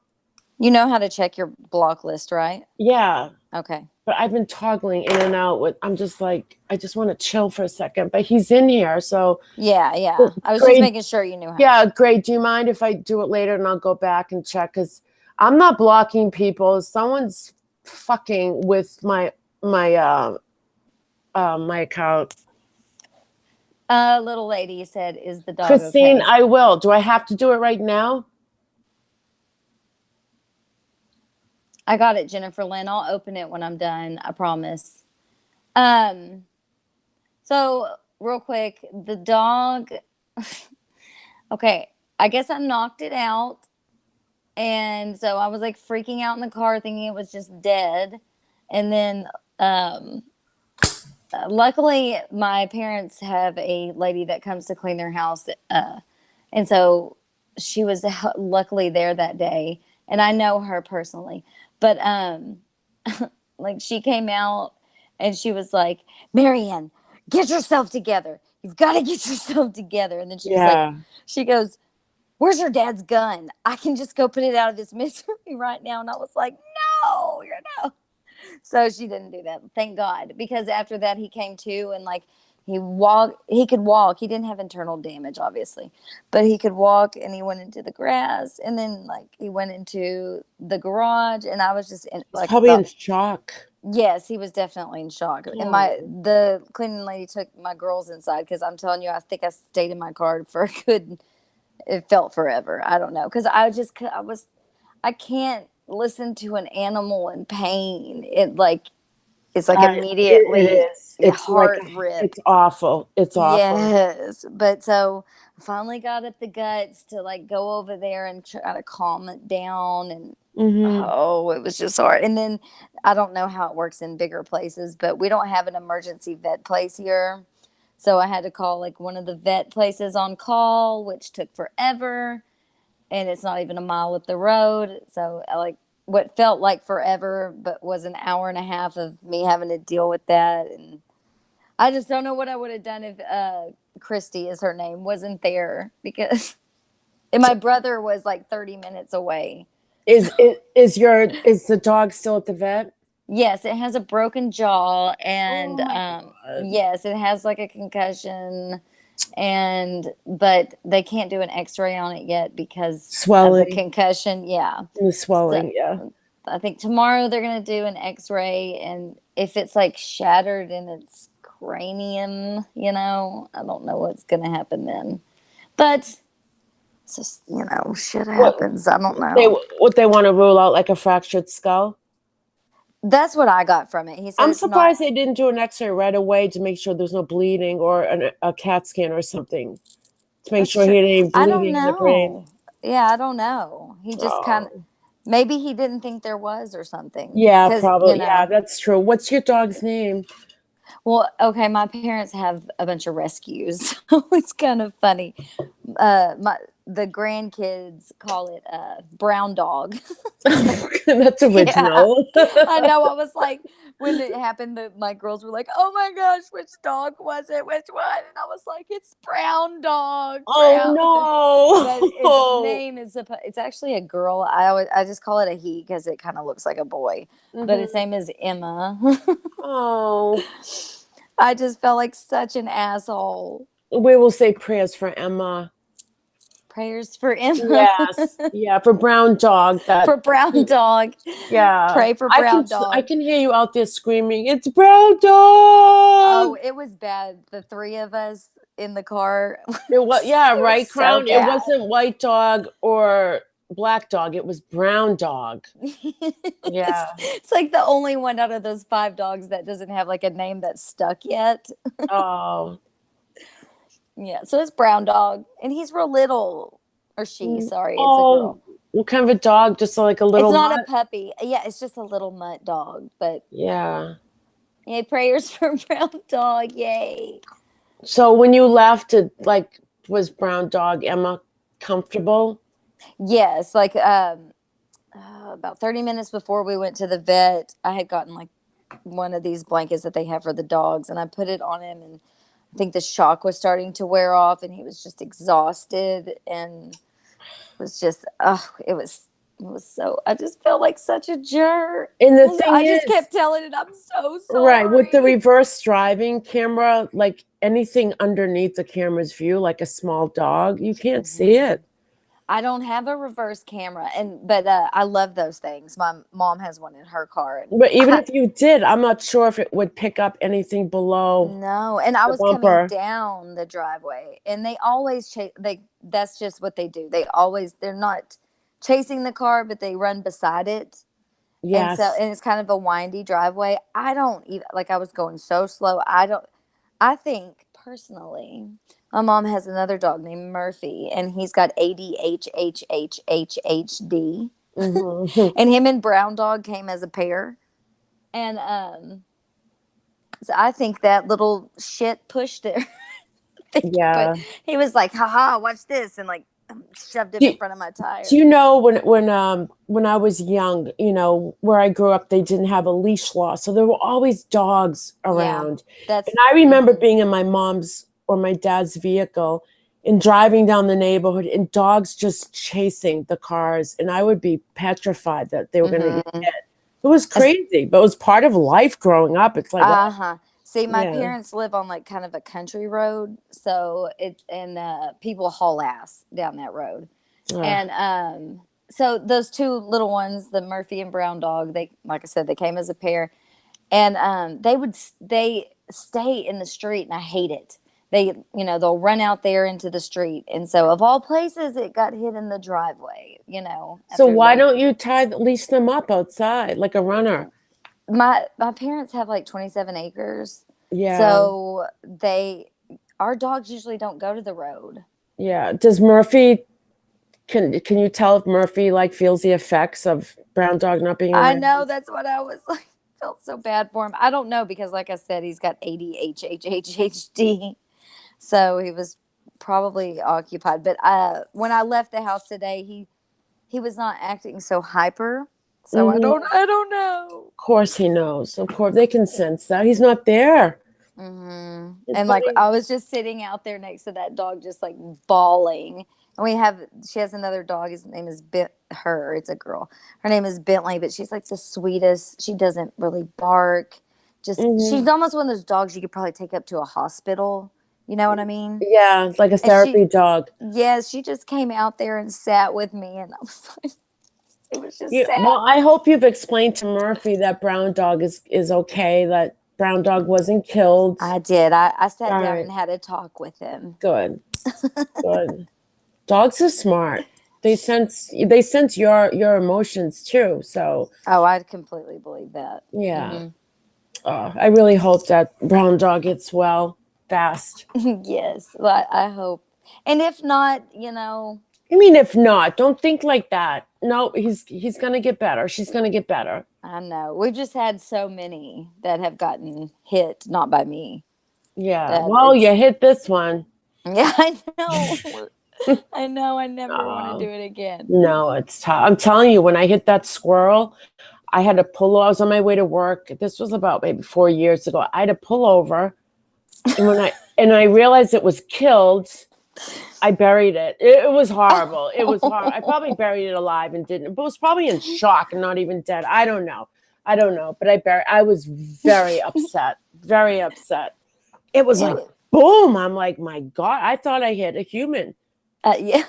S4: you know how to check your block list, right?
S1: Yeah.
S4: Okay.
S1: But I've been toggling in and out with, I'm just like, I just want to chill for a second. But he's in here. So,
S4: Yeah, yeah. I was just
S1: Gray,
S4: making sure you knew how.
S1: yeah, Gray, do you mind if I do it later and I'll go back and check? Because I'm not blocking people. Someone's fucking with my account.
S4: Little lady said, "Is the dog
S1: Christine,
S4: okay?"
S1: I will. Do I have to do it right now?
S4: I got it, Jennifer Lynn. I'll open it when I'm done. I promise. Um, so real quick, the dog. Okay, I guess I knocked it out, and so I was like freaking out in the car, thinking it was just dead, and then um, luckily my parents have a lady that comes to clean their house, and so she was luckily there that day, and I know her personally, but like she came out and she was like, Marianne, get yourself together. You've got to get yourself together. And then she was like,
S1: Yeah.
S4: she goes, where's your dad's gun? I can just go put it out of this misery right now. And I was like, no, you're no. So she didn't do that. Thank God. Because after that, he came to and like he could walk. He didn't have internal damage, obviously, but he could walk and he went into the grass and then like he went into the garage and I was just in,
S1: He's
S4: like,
S1: probably in shock.
S4: yes, he was definitely in shock. And the cleaning lady took my girls inside because I'm telling you, I think I stayed in my car for a good, it felt forever. I don't know. Because I can't listen to an animal in pain. It's like
S1: It
S4: immediately
S1: is.
S4: your heart rip.
S1: It's awful. It's awful.
S4: Yes. But so I finally got up the guts to like go over there and try to calm it down. And
S1: Hmm.
S4: oh, it was just hard. And then I don't know how it works in bigger places, but we don't have an emergency vet place here. So I had to call like one of the vet places on call, which took forever. And it's not even a mile up the road. So I like what felt like forever, but was an hour and a half of me having to deal with that. And I just don't know what I would have done if Christy is her name wasn't there because and my brother was like 30 minutes away.
S1: Is the dog still at the vet?
S4: Yes, it has a broken jaw and
S1: Oh my God.
S4: yes, it has like a concussion but they can't do an x-ray on it yet because of the
S1: Swelling.
S4: concussion. Yeah.
S1: The
S4: So
S1: swelling, yeah.
S4: I think tomorrow they're going to do an x-ray and if it's like shattered in its cranium, I don't know what's going to happen then. But it's just, shit
S1: What
S4: happens. I don't
S1: they
S4: know.
S1: what they want to rule out like a fractured skull?
S4: That's what I got from it. He said
S1: I'm
S4: it's not.
S1: surprised they didn't do an X-ray right away to make sure there's no bleeding or a CAT scan or something to make
S4: That's
S1: sure
S4: true.
S1: he ain't
S4: I don't
S1: bleeding in the brain.
S4: know. Yeah, I don't know. He just kind of
S1: Oh,
S4: maybe he didn't think there was or something.
S1: yeah,
S4: Because,
S1: probably. Yeah, that's true. What's your dog's name?
S4: well, okay, my parents have a bunch of rescues. So it's kind of funny. The grandkids call it brown dog.
S1: That's
S4: Yeah.
S1: original.
S4: I know. I was like, when it happened, my girls were like, "Oh my gosh, which dog was it? Which one?" And I was like, "It's brown dog, brown." But its
S1: Oh
S4: name is it's actually a girl. I just call it a he because it kind of looks like a boy.
S1: no.
S4: But its name is Emma.
S1: Oh.
S4: I just felt like such an asshole.
S1: We will say prayers for Emma.
S4: Prayers for Emma.
S1: Yes. Yeah, for brown dog.
S4: For brown dog.
S1: Yeah.
S4: Pray for brown dog.
S1: I can hear you out there screaming, "It's brown dog!"
S4: Oh, it was bad. The three of us in the car.
S1: It was, yeah,
S4: It
S1: right,
S4: was so
S1: Crown. It
S4: bad.
S1: wasn't white dog or black dog. It was brown dog. Yeah.
S4: It's like the only one out of those 5 dogs that doesn't have like a name that's stuck yet.
S1: Oh.
S4: Yeah, so it's brown dog, and he's real little, or she. Sorry, it's a
S1: Oh,
S4: girl.
S1: what kind of a dog? Just like a little
S4: It's not
S1: mutt?
S4: a puppy. Yeah, it's just a little mutt dog. But
S1: Yeah.
S4: yay, prayers for brown dog. Yay.
S1: So when you left, was brown dog Emma comfortable?
S4: Yes, like about 30 minutes before we went to the vet, I had gotten like one of these blankets that they have for the dogs, and I put it on him, and I think the shock was starting to wear off, and he was just exhausted, and was just it was so, I just felt like such a jerk.
S1: And the thing
S4: I
S1: is,
S4: just kept telling it, I'm so sorry.
S1: right, with the reverse driving camera, like anything underneath the camera's view, like a small dog, you can't see it.
S4: I don't have a reverse camera, but I love those things. My mom has one in her car.
S1: But even if you did, I'm not sure if it would pick up anything below.
S4: No, and I
S1: the
S4: was
S1: bumper.
S4: coming down the driveway, and they always chase. That's just what they do. They're not chasing the car, but they run beside it.
S1: Yes.
S4: And it's kind of a windy driveway. I don't even, like, I was going so slow. I think personally, my mom has another dog named Murphy, and he's got ADHD.
S1: Mhm.
S4: And him and Brown Dog came as a pair. And so I think that little shit pushed it.
S1: Yeah.
S4: But he was like, haha, watch this, and like shoved him in front of my tire.
S1: Do you know when I was young, where I grew up, they didn't have a leash law, so there were always dogs around. And I remember being in my mom's or my dad's vehicle and driving down the neighborhood, and dogs just chasing the cars, and I would be petrified that they were going to get hit. It was crazy, but it was part of life growing up. It's like,
S4: See, my parents live on like kind of a country road, so people haul ass down that road. And so those 2 little ones, the Murphy and Brown dog, they, like I said, they came as a pair, and they stay in the street, and I hate it. They'll run out there into the street, and so of all places, it got hit in the driveway.
S1: So why don't you leash them up outside like a runner?
S4: My parents have like 27 acres.
S1: Yeah.
S4: So our dogs usually don't go to the road.
S1: Yeah. Does Murphy, can you tell if Murphy like feels the effects of brown dog not being around?
S4: I know, that's what I was like, felt so bad for him. I don't know, because like I said, he's got ADHD. So he was probably occupied. But when I left the house today, he was not acting so hyper. So I don't know.
S1: Of course he knows. Of course they can sense that he's not there.
S4: And like I was just sitting out there next to that dog, just like bawling. And she has another dog. His name is it's a girl. Her name is Bentley, but she's like the sweetest. She doesn't really bark. She's almost one of those dogs you could probably take up to a hospital. You know what I mean?
S1: Yeah, like a therapy dog.
S4: Yes, she just came out there and sat with me, and I was like, it was just sad.
S1: Well, I hope you've explained to Murphy that brown dog is okay, that brown dog wasn't killed.
S4: I did. I sat down and had a talk with him.
S1: Good. Good. Dogs are smart. They sense your emotions too. So
S4: I completely believe that.
S1: Yeah. I really hope that brown dog gets well fast.
S4: Yes, I hope. And if not,
S1: I mean, if not, don't think like that. No, he's gonna get better. She's gonna get better.
S4: I know. We've just had so many that have gotten hit, not by me.
S1: Yeah. Well, you hit this one.
S4: Yeah, I know. I know. I never want to do it again.
S1: No, it's tough. I'm telling you, when I hit that squirrel, I had to pull over. I was on my way to work. This was about maybe 4 years ago. I had to pull over, and when I realized it was killed, I buried it. It was horrible. It was horrible. I probably buried it alive and didn't, but it was probably in shock and not even dead. I don't know. But I was very upset. Very upset. It was like, boom. I'm like, my God, I thought I hit a human.
S4: Yeah.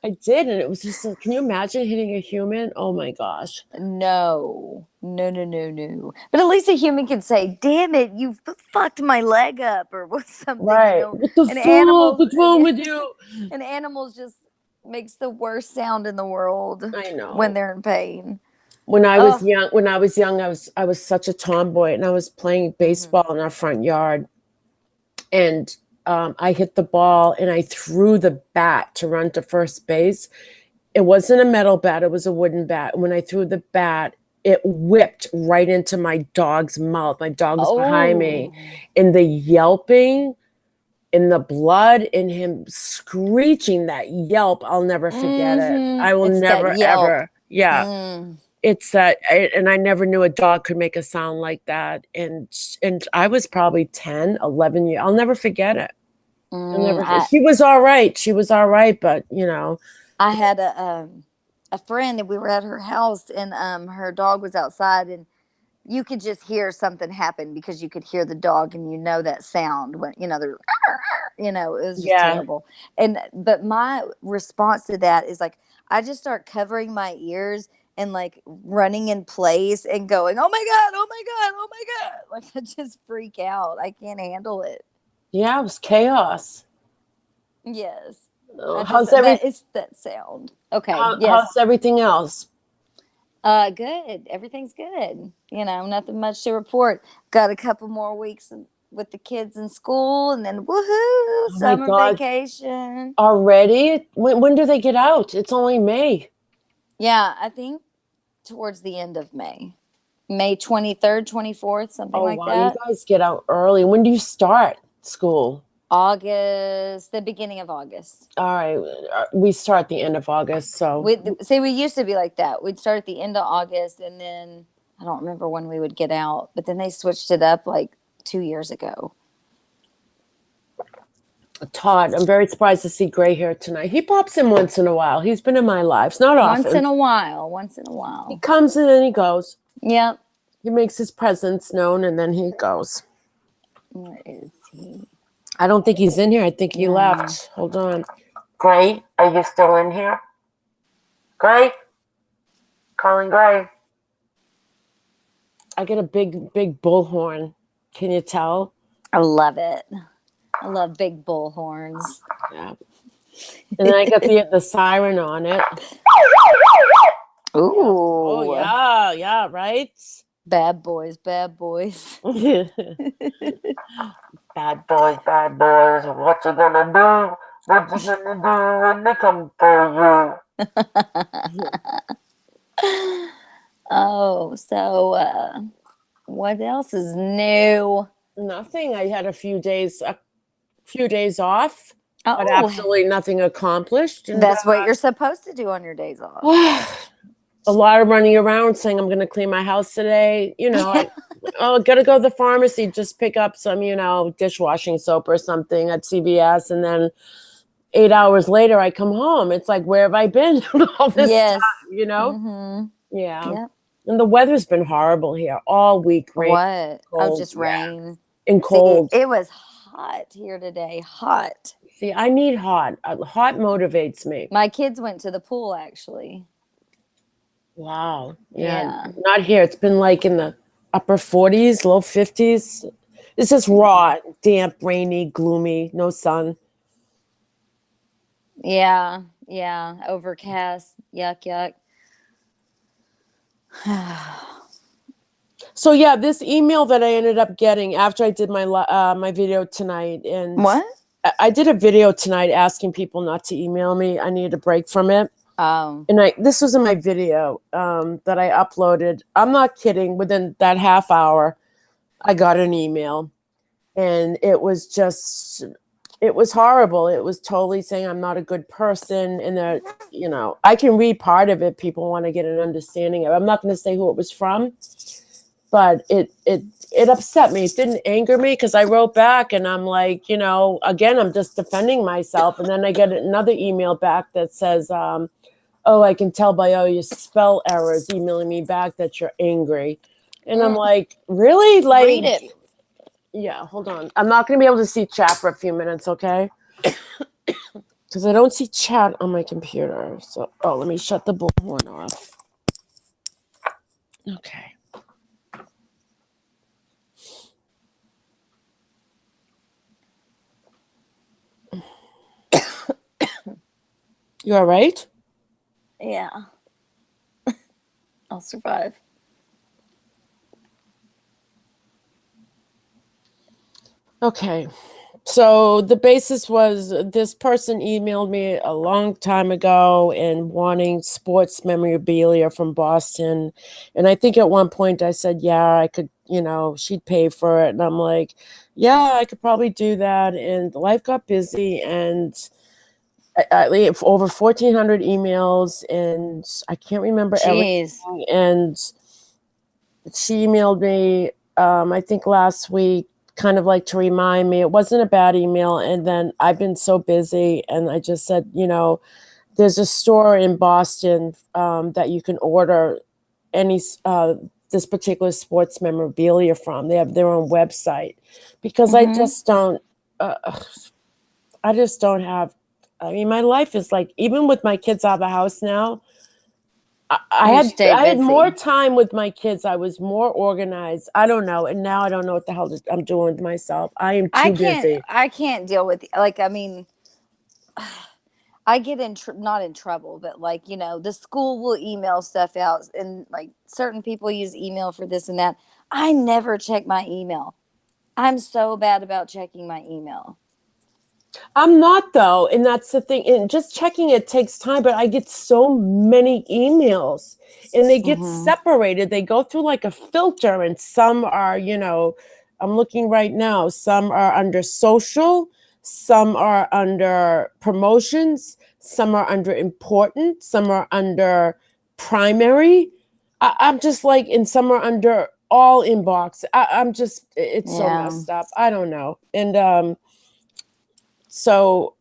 S1: I did. And it was just, can you imagine hitting a human? Oh my gosh.
S4: No. But at least a human can say, damn it, you fucked my leg up or something.
S1: Right. What the fuck? What's wrong with you?
S4: And animals just makes the worst sound in the world
S1: I know.
S4: when they're in pain.
S1: When I was
S4: Oh.
S1: young, I was such a tomboy, and I was playing baseball in our front yard, and I hit the ball, and I threw the bat to run to first base. It wasn't a metal bat; it was a wooden bat. When I threw the bat, it whipped right into my dog's mouth. My dog was behind me,
S4: Oh.
S1: and the yelping, and the blood, and him screeching that yelp, I'll never forget it. I will
S4: It's that
S1: never
S4: yelp.
S1: ever. Yeah.
S4: Mm.
S1: It's that, and I never knew a dog could make a sound like that. And I was probably 10, 11 years. I'll never forget it. I'll never.
S4: I
S1: She was all right. She was all right, but you know,
S4: had a friend, and we were at her house, and her dog was outside, and you could just hear something happen because you could hear the dog, and you know that sound when they're it was just
S1: yeah,
S4: terrible. And but my response to that is like I just start covering my ears and like running in place and going, oh my god, oh my god, oh my god, like I just freak out. I can't handle it.
S1: yeah, it was chaos.
S4: Yes.
S1: Oh,
S4: I just that is that sound. Okay. Yes.
S1: how's everything else?
S4: Good. Everything's good. Nothing much to report. Got a couple more weeks with the kids in school, and then woohoo,
S1: Oh my
S4: summer
S1: God,
S4: vacation.
S1: already? When do they get out? It's only May.
S4: Yeah, I think towards the end of May. May 23rd, 24th, something
S1: Oh
S4: like
S1: wow, you
S4: that.
S1: guys get out early. When do you start school?
S4: August, the beginning of August.
S1: All right, we start the end of August, so
S4: We used to be like that. We'd start at the end of August, and then I don't remember when we would get out, but then they switched it up like 2 years ago.
S1: Todd, I'm very surprised to see Gray here tonight. He pops in once in a while. He's been in my life, not often.
S4: Once in a while.
S1: He comes and then he goes.
S4: Yep.
S1: He makes his presence known and then he goes.
S4: Where is he?
S1: I don't think he's in here. I think he
S4: No.
S1: left. Hold on. Gray, are you still in here? Gray? Calling Gray. I get a big bullhorn. Can you tell?
S4: I love it. I love big bullhorns.
S1: Yeah. And then I got the siren on it.
S4: Ooh.
S1: Oh yeah, right?
S4: Bad boys, bad boys.
S1: Bad boys, what you gonna do? What you gonna do when they come for you?
S4: Oh, so what else is new?
S1: Nothing. I had a few days off, but
S4: Oh,
S1: absolutely nothing accomplished. And,
S4: that's what you're supposed to do on your days off.
S1: a lot of running around saying I'm going to clean my house today. I got to go to the pharmacy, just pick up some, dishwashing soap or something at CVS. And then 8 hours later, I come home. It's like, where have I been all this
S4: Yes.
S1: time,
S4: Mm-hmm.
S1: Yeah.
S4: Yep.
S1: And the weather's been horrible here all week. Rain,
S4: What?
S1: cold,
S4: Just
S1: yeah.
S4: rain.
S1: And cold.
S4: See, it was hot here today. Hot.
S1: See, I need hot. Hot motivates me.
S4: My kids went to the pool, actually.
S1: Wow.
S4: Yeah.
S1: Not here. It's been like in the upper 40s, low 50s. It's just raw, damp, rainy, gloomy, no sun.
S4: Yeah. Overcast. Yuck.
S1: So yeah, this email that I ended up getting after I did my video tonight, and
S4: What?
S1: I did a video tonight asking people not to email me. I needed a break from it.
S4: Oh.
S1: And this was in my video that I uploaded. I'm not kidding. Within that half hour, I got an email, and it was horrible. It was totally saying I'm not a good person, and that I can read part of it. People want to get an understanding of it. I'm not going to say who it was from, but it upset me. It didn't anger me because I wrote back and I'm like, again, I'm just defending myself. And then I get another email back that says, oh, I can tell by all your spell errors emailing me back that you're angry. And I'm like, really? Like,
S4: Read it.
S1: Yeah, hold on. I'm not going to be able to see chat for a few minutes, okay? Because I don't see chat on my computer. So, let me shut the bullhorn off. Okay. You all right?
S4: Yeah. I'll survive.
S1: Okay. So the basis was this person emailed me a long time ago and wanting sports memorabilia from Boston. And I think at one point I said, yeah, I could, she'd pay for it. And I'm like, yeah, I could probably do that. And life got busy and I leave over 1,400 emails and I can't remember
S4: Jeez.
S1: everything. And she emailed me, I think last week, kind of like to remind me it wasn't a bad email. And then I've been so busy, and I just said, there's a store in Boston that you can order any this particular sports memorabilia from. They have their own website because
S4: Mhm.
S1: I just don't have. I mean, my life is like, even with my kids out of the house now,
S4: You stay
S1: I had more
S4: busy.
S1: time with my kids. I was more organized. I don't know, and now I don't know what the hell I'm doing with myself. I am too busy.
S4: I can't deal with, like, I mean, I get in not in trouble, but like, the school will email stuff out, and like certain people use email for this and that. I never check my email. I'm so bad about checking my email.
S1: I'm not though, and that's the thing. And just checking it takes time, but I get so many emails, and they get
S4: Mhm.
S1: separated. They go through like a filter, and some are, I'm looking right now. Some are under social, some are under promotions, some are under important, some are under primary. I'm just like, and some are under all inbox. I'm just, it's so
S4: Yeah.
S1: messed up. I don't know, and so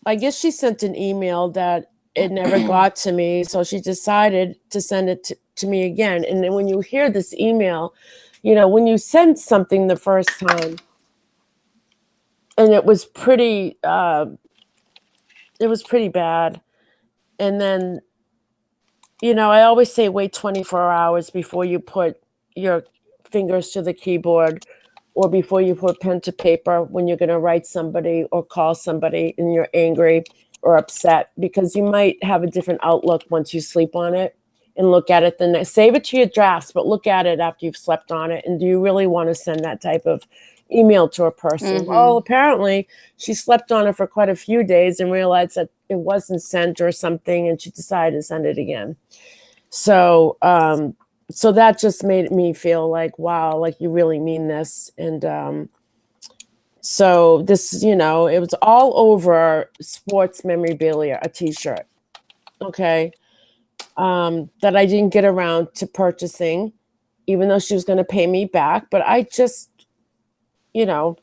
S1: I guess she sent an email that it never got to me. So she decided to send it to me again. And then when you hear this email, when you send something the first time, and it was pretty bad. And then, I always say wait 24 hours before you put your fingers to the keyboard or before you put pen to paper when you're going to write somebody or call somebody and you're angry or upset, because you might have a different outlook once you sleep on it and look at it. Then save it to your drafts, but look at it after you've slept on it. And do you really want to send that type of email to a person? Well,
S4: Mhm.
S1: apparently she slept on it for quite a few days and realized that it wasn't sent or something, and she decided to send it again. So, so that just made me feel like, wow, like you really mean this. And so this, it was all over sports memorabilia, a t-shirt, okay, that I didn't get around to purchasing, even though she was going to pay me back. But I just, you know,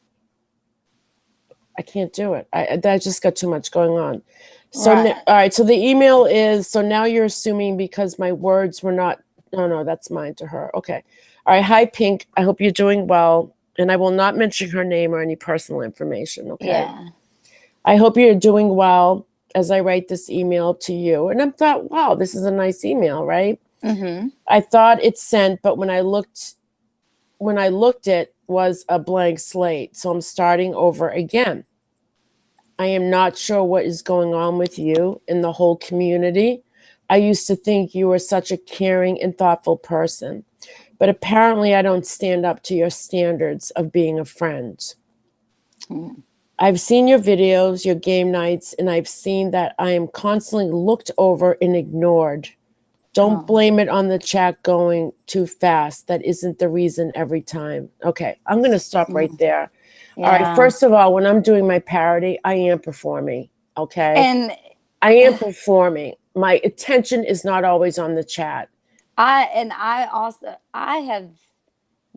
S1: I can't do it. That just got too much going on. So,
S4: Right.
S1: all right. So the email is, so now you're assuming because my words were not, no, that's mine to her. Okay. All right. Hi, Pink. I hope you're doing well. And I will not mention her name or any personal information. Okay.
S4: Yeah.
S1: I hope you're doing well as I write this email to you. And I thought, wow, this is a nice email, right?
S4: Mhm.
S1: I thought it's sent, but when I looked, it was a blank slate. So I'm starting over again. I am not sure what is going on with you and the whole community. I used to think you were such a caring and thoughtful person, but apparently I don't stand up to your standards of being a friend.
S4: Mm.
S1: I've seen your videos, your game nights, and I've seen that I am constantly looked over and ignored. Don't
S4: Oh.
S1: blame it on the chat going too fast. That isn't the reason every time. Okay, I'm going to stop right
S4: Mm.
S1: there. All right,
S4: Yeah.
S1: first of all, when I'm doing my parody, I am performing. Okay,
S4: And
S1: I am performing. My attention is not always on the chat.
S4: I also I have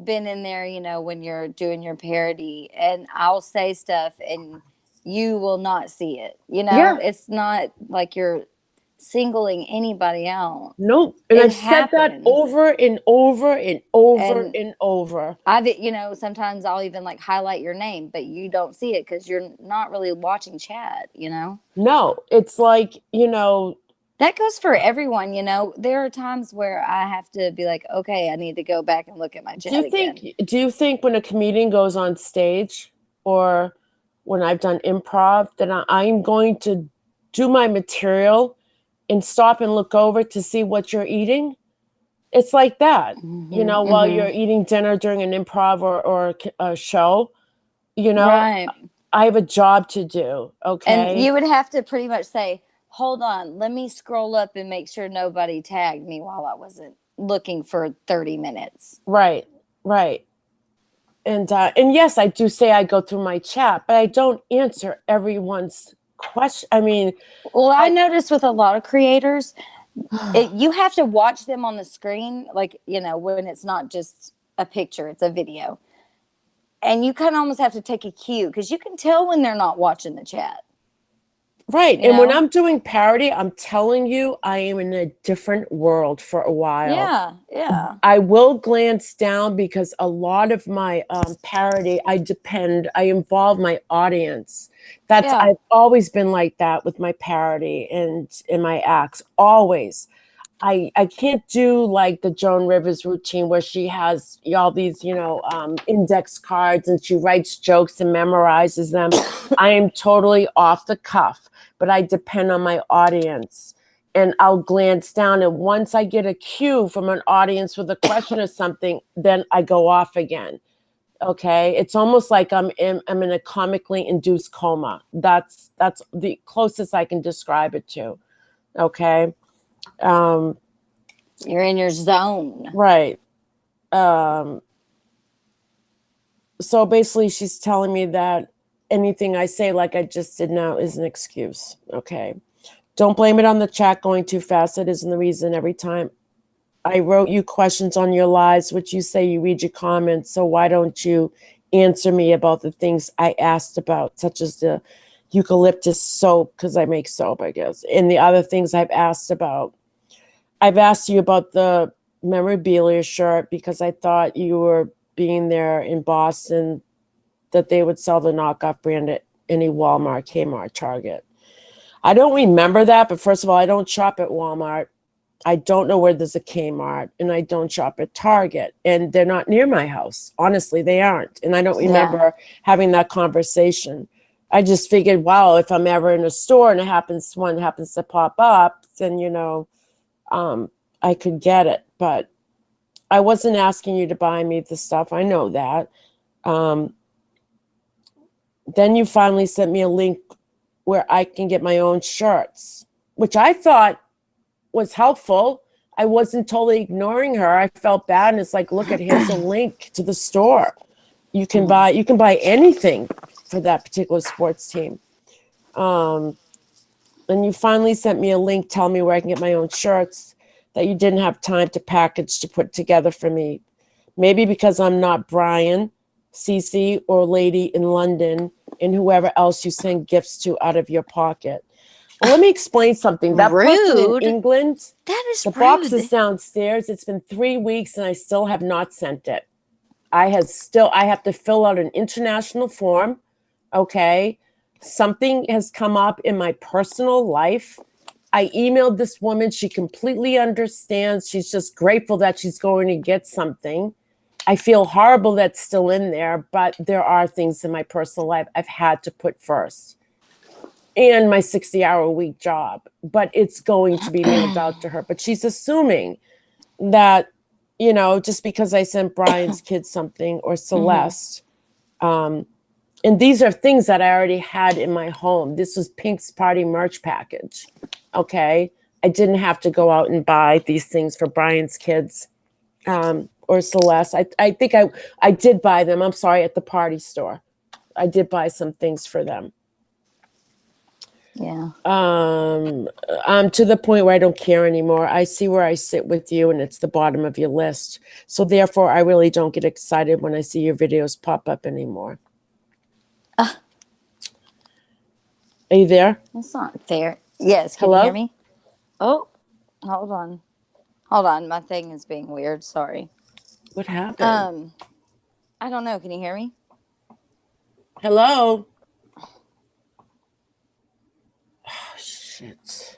S4: been in there, when you're doing your parody, and I'll say stuff and you will not see it.
S1: Yeah,
S4: It's not like you're singling anybody out.
S1: nope. And
S4: It
S1: I've said that
S4: happens.
S1: over and over and over
S4: And
S1: and over.
S4: sometimes I'll even like highlight your name, but you don't see it because you're not really watching chat.
S1: No, it's like,
S4: That goes for everyone. There are times where I have to be like, okay, I need to go back and look at my chat again.
S1: do you think when a comedian goes on stage or when I've done improv that I'm going to do my material and stop and look over to see what you're eating. It's like that, while you're eating dinner during an improv or a show,
S4: Right.
S1: I have a job to do.
S4: And
S1: Okay.
S4: you would have to pretty much say, hold on, let me scroll up and make sure nobody tagged me while I wasn't looking for 30 minutes.
S1: Right. And yes, I do say I go through my chat, but I don't answer everyone's question. I mean,
S4: Well, I noticed with a lot of creators, you have to watch them on the screen, like, when it's not just a picture, it's a video. And you kind of almost have to take a cue because you can tell when they're not watching the chat.
S1: right. And when I'm doing parody, I'm telling you, I am in a different world for a while.
S4: Yeah.
S1: I will glance down because a lot of my parody, I involve my audience. I've always been like that with my parody and in my acts, always. I can't do like the Joan Rivers routine where she has all these, index cards and she writes jokes and memorizes them. I am totally off the cuff, but I depend on my audience. And I'll glance down, and once I get a cue from an audience with a question or something, then I go off again. Okay, it's almost like I'm in a comically induced coma. That's the closest I can describe it to. Okay.
S4: You're in your zone.
S1: Right. So basically she's telling me that anything I say, like I just did now, is an excuse. Okay. Don't blame it on the chat going too fast. It isn't the reason every time. I wrote you questions on your lives, which you say you read your comments. So why don't you answer me about the things I asked about, such as the eucalyptus soap, because I make soap, I guess, and the other things I've asked about. I've asked you about the memorabilia shirt because I thought you were being there in Boston, that they would sell the knockoff brand at any Walmart, Kmart, Target. I don't remember that, but first of all, I don't shop at Walmart. I don't know where there's a Kmart, and I don't shop at Target, and they're not near my house. Honestly, they aren't. And I don't remember having that conversation. I just figured, wow, if I'm ever in a store and one happens to pop up, then, I could get it. But I wasn't asking you to buy me the stuff. I know that. Then you finally sent me a link where I can get my own shirts, which I thought was helpful. I wasn't totally ignoring her. I felt bad, and it's like, look, here's a link to the store. You can buy anything for that particular sports team. And you finally sent me a link telling me where I can get my own shirts that you didn't have time to package to put together for me. Maybe because I'm not Brian, Cece, or Lady in London, and whoever else you send gifts to out of your pocket. Well, let me explain something. That person in England,
S4: that is
S1: the box is downstairs. It's been 3 weeks and I still have not sent it. I have to fill out an international form. Okay. Something has come up in my personal life. I emailed this woman. She completely understands. She's just grateful that she's going to get something. I feel horrible that's still in there, but there are things in my personal life I've had to put first. And my 60-hour-a-week job, but it's going to be mailed out to her. But she's assuming that, just because I sent Brian's kids something or Celeste, and these are things that I already had in my home. This was Pink's party merch package. Okay. I didn't have to go out and buy these things for Brian's kids or Celeste. I think I did buy them. I'm sorry, at the party store. I did buy some things for them.
S4: Yeah.
S1: I'm to the point where I don't care anymore. I see where I sit with you, and it's the bottom of your list. So therefore, I really don't get excited when I see your videos pop up anymore. Are you there?
S4: That's not fair. Yes. Can
S1: Hello?
S4: you hear me? Oh, hold on. My thing is being weird. Sorry.
S1: What happened?
S4: I don't know. Can you hear me?
S1: Hello? Oh, shit.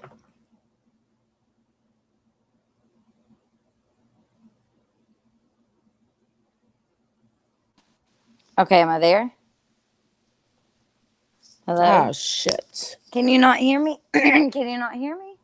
S4: Okay. Am I there? Hello.
S1: Oh shit.
S4: Can you not hear me? Can you not hear me?